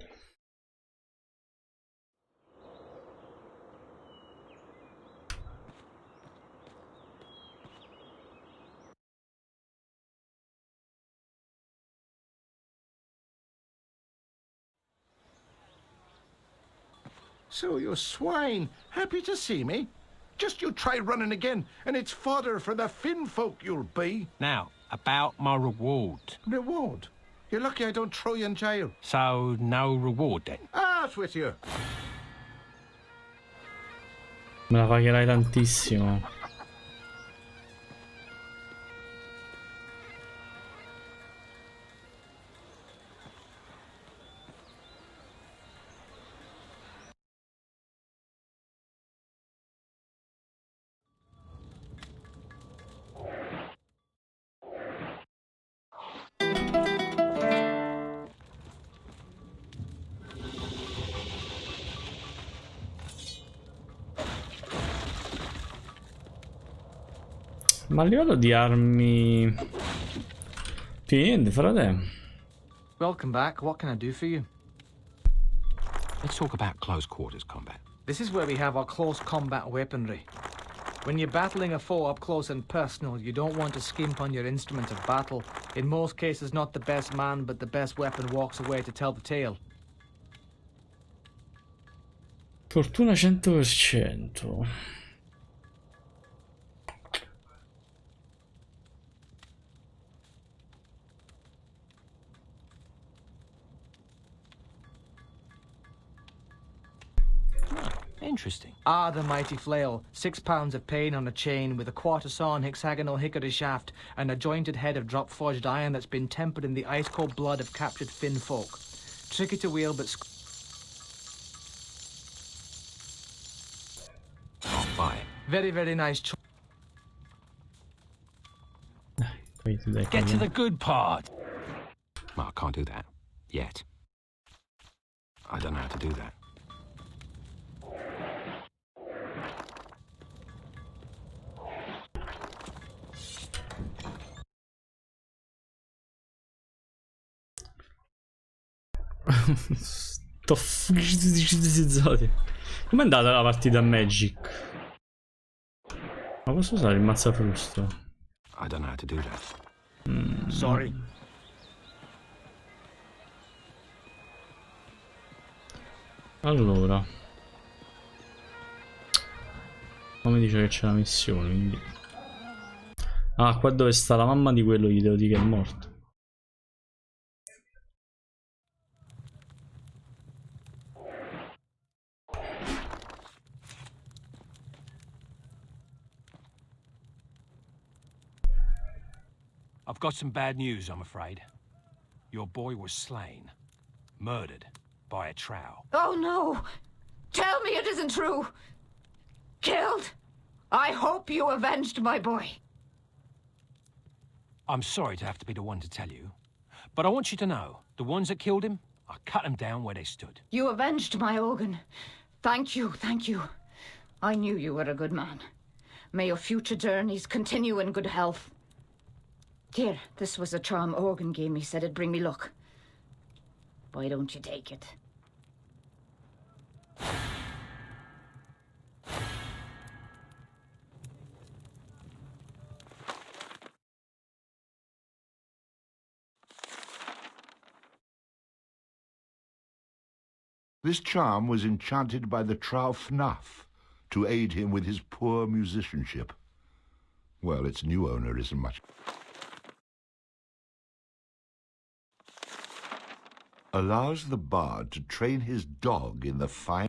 So, you swine, happy to see me? Just you try running again, and it's fodder for the Finn folk you'll be. Now, about my reward. Reward? You're lucky I don't throw you in jail. So, no reward then? Out with you. Me la pagherai tantissimo. Ma a livello di armi... Niente, frate. Welcome back. What can I do for you? Let's talk about close quarters combat. This is where we have our close combat weaponry. When you're battling a foe up close and personal, you don't want to skimp on your instrument of battle. In most cases, not the best man, but the best weapon walks away to tell the tale. Fortuna 100%. Interesting. Ah, the mighty flail. 6 pounds of pain on a chain with a quarter-sawn hexagonal hickory shaft and a jointed head of drop-forged iron that's been tempered in the ice-cold blood of captured Finn folk. Tricky to wield, but... I'll buy it. Very, very nice choice. Get to the good part. Well, I can't do that. Yet. I don't know how to do that. Com'è andata la partita a Magic? Ma posso usare il mazzafrusto? I don't know how to do that. Sorry. Allora, come dice che c'è la missione, quindi... Ah, qua dove sta la mamma di quello gli devo dire che è morto. I've got some bad news, I'm afraid. Your boy was slain. Murdered. By a trow. Oh no! Tell me it isn't true! Killed? I hope you avenged my boy. I'm sorry to have to be the one to tell you, but I want you to know, the ones that killed him, I cut them down where they stood. You avenged my Ogun. Thank you, thank you. I knew you were a good man. May your future journeys continue in good health. Here, this was a charm Ogun gave me, said it'd bring me luck. Why don't you take it? This charm was enchanted by the Trow Fnaf to aid him with his poor musicianship. Well, its new owner isn't much. allows the bard to train his dog in the fine...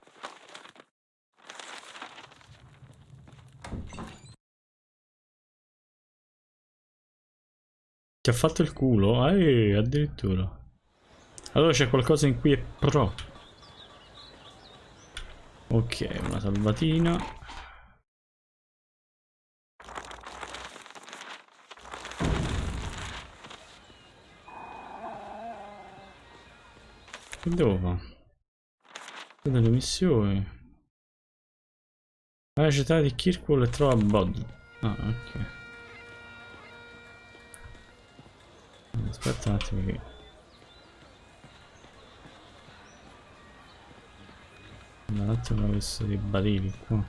Ti ha fatto il culo? Addirittura. Allora c'è qualcosa in cui è pro. Ok, una salvatina. Che devo fare? Delle missioni. La città di Kirkwall e trova Bod. Ah, ok. Aspetta un attimo che... Un attimo questo dei barili qua.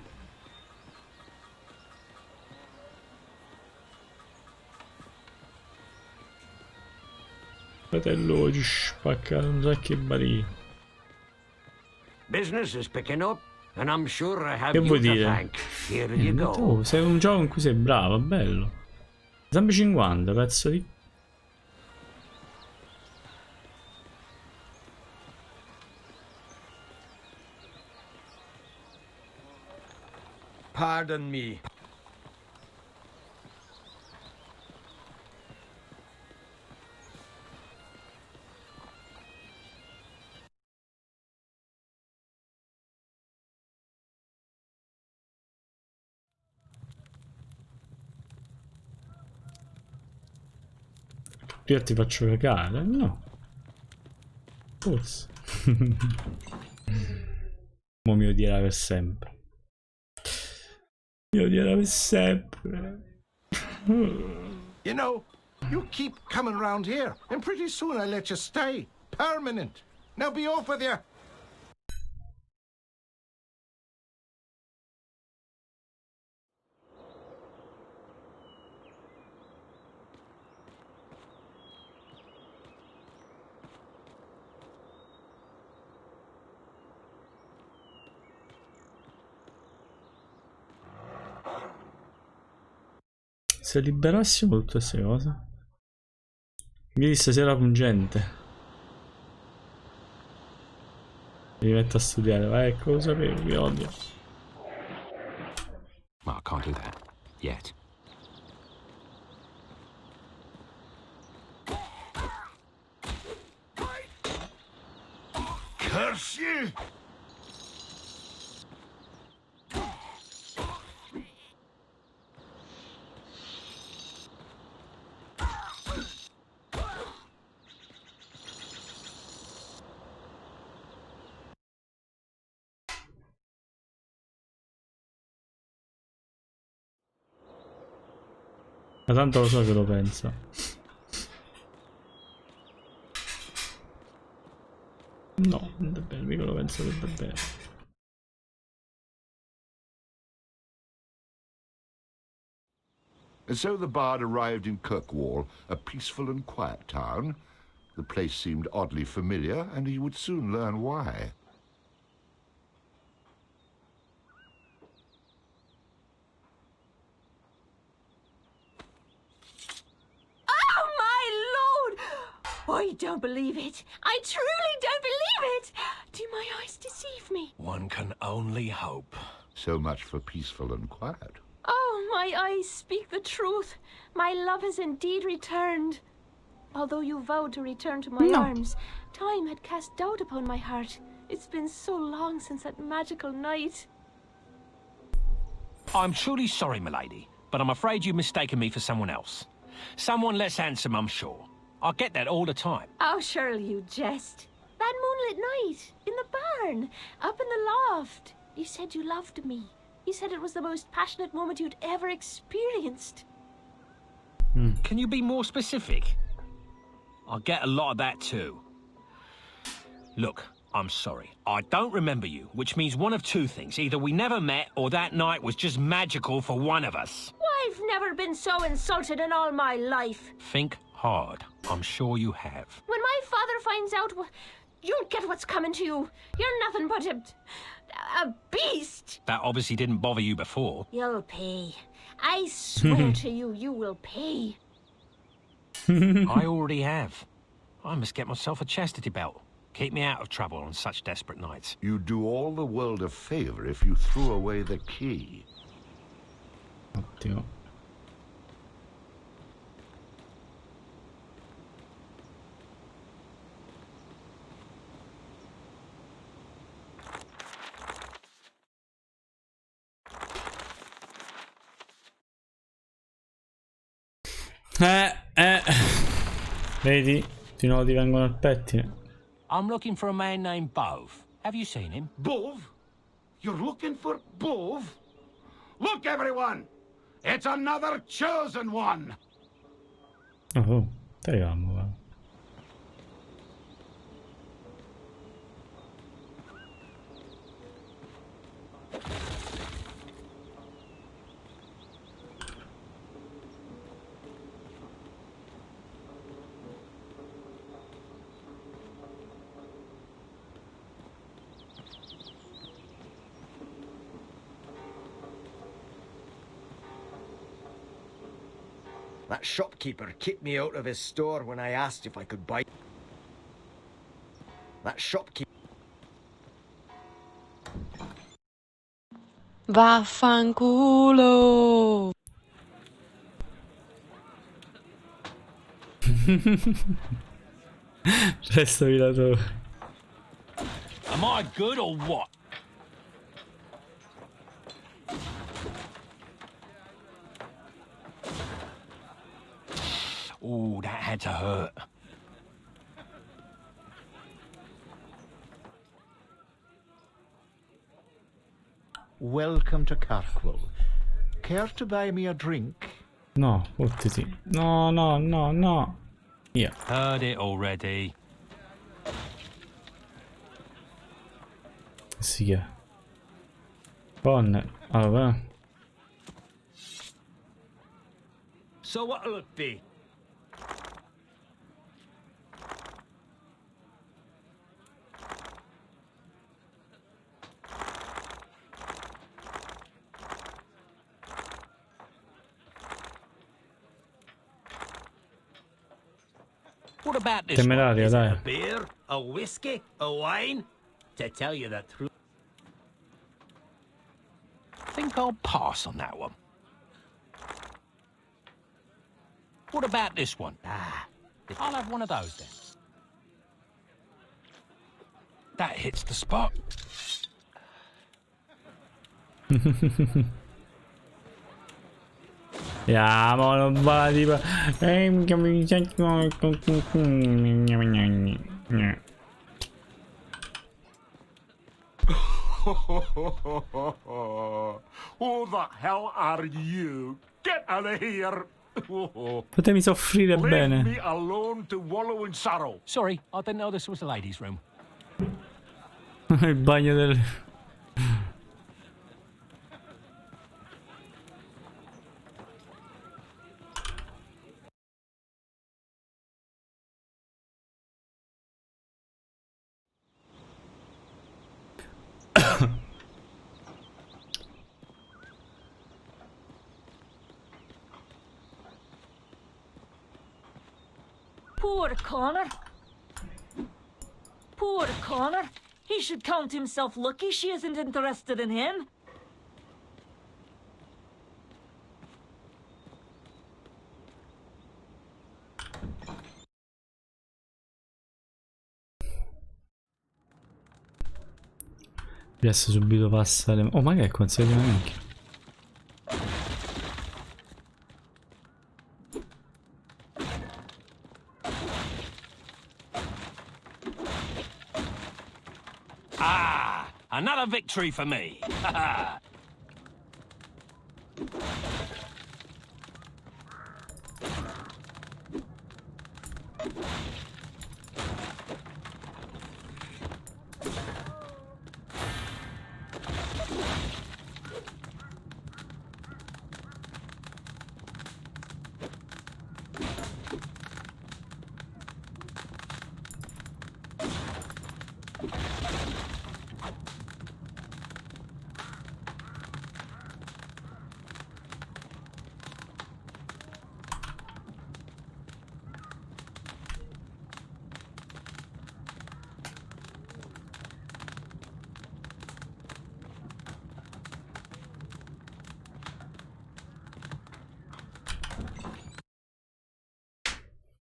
Fratello, voglio spaccare un sacco di barili. Business is picking up, and I'm sure I have Che vuoi you to dire? thank. Here you go. Tu sei un gioco in cui sei bravo, bello. Zambi 50, pezzo di... Pardon me. Io ti faccio cagare? No. Forse. Mo mi odierà per sempre. Mi odierà per sempre. You know, you keep coming around here, and pretty soon I'll let you stay. Permanent. Now be off with you. Se liberassimo tutte queste cose. Mi disse stasera pungente. Mi metto a studiare, ma ecco, lo sapevo, mi odio. Well, I can't do that. Yet. Curse you! Ma tanto lo so che lo pensa. No, non è bene, mica lo penso che è bene. And so the bard arrived in Kirkwall, a peaceful and quiet town. The place seemed oddly familiar, and he would soon learn why. Oh, my lord! I don't believe it. I truly don't believe it. Do my eyes deceive me? One can only hope. So much for peaceful and quiet. Oh, my eyes speak the truth. My love has indeed returned. Although you vowed to return to my arms, time had cast doubt upon my heart. It's been so long since that magical night. I'm truly sorry, milady, but I'm afraid you've mistaken me for someone else. Someone less handsome, I'm sure. I get that all the time. Oh, surely you jest. That moonlit night, in the barn, up in the loft. You said you loved me. You said it was the most passionate moment you'd ever experienced. Can you be more specific? I get a lot of that too. Look, I'm sorry. I don't remember you, which means one of two things. Either we never met, or that night was just magical for one of us. I've never been so insulted in all my life. Think hard. I'm sure you have. When my father finds out, you'll get what's coming to you. You're nothing but a beast. That obviously didn't bother you before. You'll pay. I swear to you, you will pay. I already have. I must get myself a chastity belt. Keep me out of trouble on such desperate nights. You'd do all the world a favor if you threw away the key. Ottimo. Vedi? Di nuovo ti vengono al pettine. I'm looking for a man named Bove. Have you seen him? Bove? You're looking for Bove? Look, everyone! It's another chosen one! Oh, speriamo, va. That shopkeeper kicked me out of his store when I asked if I could buy. That shopkeeper. Vaffanculo. Presto viratore. Am I good or what? Ooh, that had to hurt. Welcome to Kirkwall. Care to buy me a drink? No, fottiti. No, no, no, no. Yeah. Heard it already. Sì che. Con. Allora. So what'll it be? What about this one? Temerario, Is it dai. a beer? A whiskey? A wine? To tell you the truth. I think I'll pass on that one. What about this one? I'll have one of those then. That hits the spot. Yeah, ma non va tipo. Who the hell are you? Get out of here! Fatemi soffrire Leave bene. me alone to wallow in sorrow. Sorry, I didn't know this was the ladies' room. Il bagno del. Poor Connor. Poor Connor. He should count himself lucky she isn't interested in him. Adesso subito passa le. Oh, ma che è consigliato anche. Ah, another victory for me.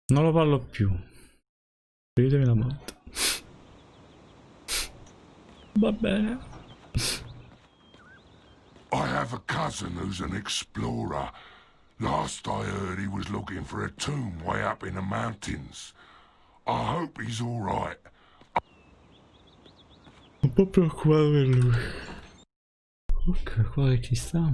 Non lo parlo più. Vedetemi la mod. Va bene. I have a cousin who's an explorer. Last I heard he was looking for a tomb way up in the mountains. I hope he's all right. Un po' preoccupato per lui. Ok, qua che ci sta.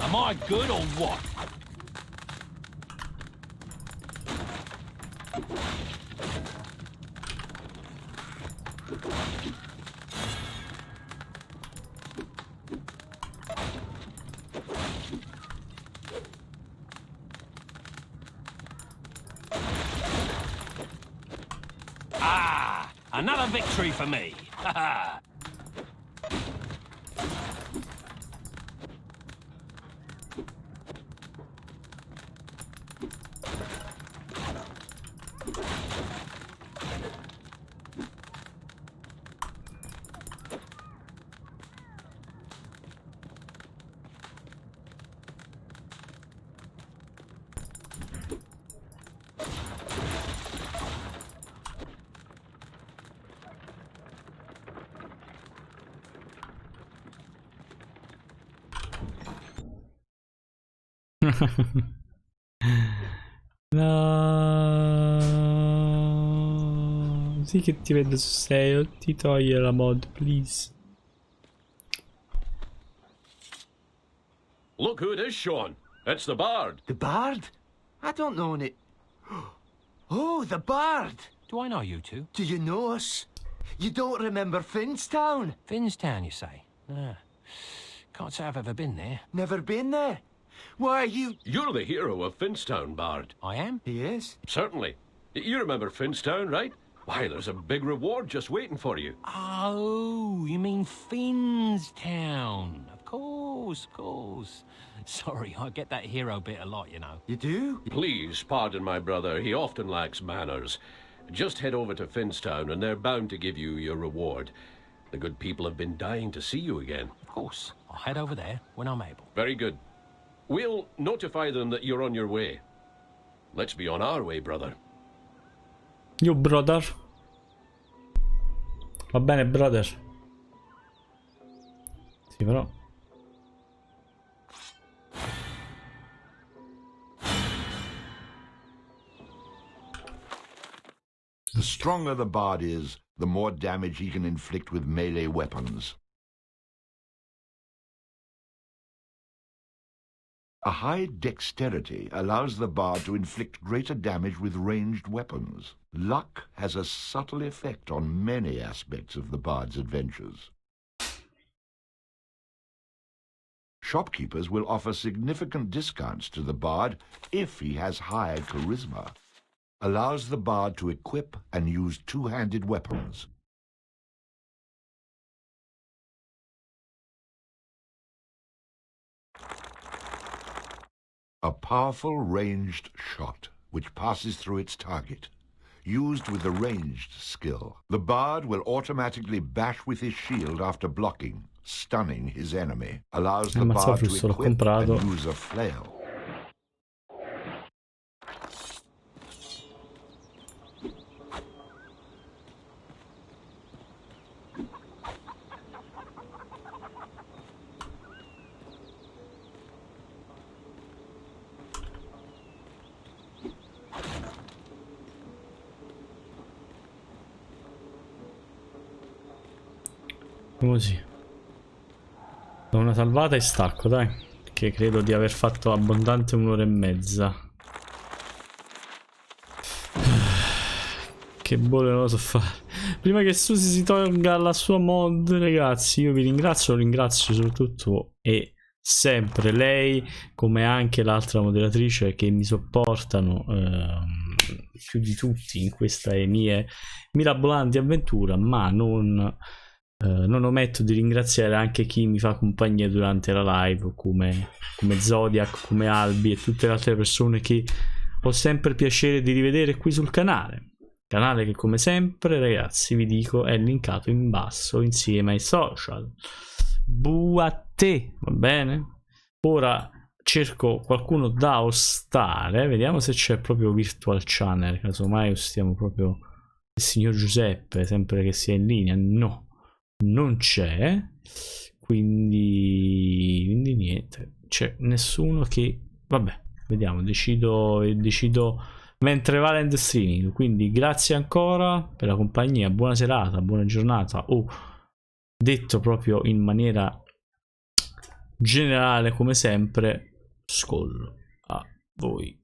Am I good or what? Ah, another victory for me. Ha No. Sì che ti vedo su 6, ti togliere la mod, please. Look who it is, Sean. It's the Bard. The Bard? I don't know it. Oh, the Bard! Do I know you two? Do you know us? You don't remember Finstown? Finstown, you say? Ah, can't say I've ever been there. Never been there? Why, You're the hero of Finstown, Bard. I am? He is? Certainly. You remember Finstown, right? Why, there's a big reward just waiting for you. Oh, you mean Finstown? Of course, of course. Sorry, I get that hero bit a lot, you know. You do? Please pardon my brother. He often lacks manners. Just head over to Finstown and they're bound to give you your reward. The good people have been dying to see you again. Of course. I'll head over there when I'm able. Very good. We'll notify them that you're on your way. Let's be on our way, brother. You brother. Va bene, brother. Sì, però. The stronger the bard is, the more damage he can inflict with melee weapons. A high dexterity allows the bard to inflict greater damage with ranged weapons. Luck has a subtle effect on many aspects of the bard's adventures. Shopkeepers will offer significant discounts to the bard if he has high charisma. Allows the bard to equip and use two-handed weapons. A powerful ranged shot, which passes through its target. Used with the ranged skill, the bard will automatically bash with his shield after blocking, stunning his enemy. Allows the bard to equip and use a flail. Così. Do una salvata e stacco, dai. Che credo di aver fatto abbondante un'ora e mezza. Che bolle non lo so fare. prima che Susi si tolga la sua mod, ragazzi, io vi ringrazio, ringrazio soprattutto e sempre lei, come anche l'altra moderatrice che mi sopportano più di tutti in questa mie mirabolanti avventura, ma non ometto di ringraziare anche chi mi fa compagnia durante la live, come Zodiac, come Albi e tutte le altre persone che ho sempre il piacere di rivedere qui sul canale che come sempre, ragazzi, vi dico è linkato in basso insieme ai social. Buate, va bene? Ora cerco qualcuno da ostare, vediamo se c'è proprio virtual channel, casomai ostiamo proprio il signor Giuseppe, sempre che sia in linea. No, non c'è, quindi niente, c'è nessuno che, vabbè, vediamo, decido mentre va l'end streaming. Quindi grazie ancora per la compagnia, buona serata, buona giornata, o detto proprio in maniera generale come sempre, skol a voi.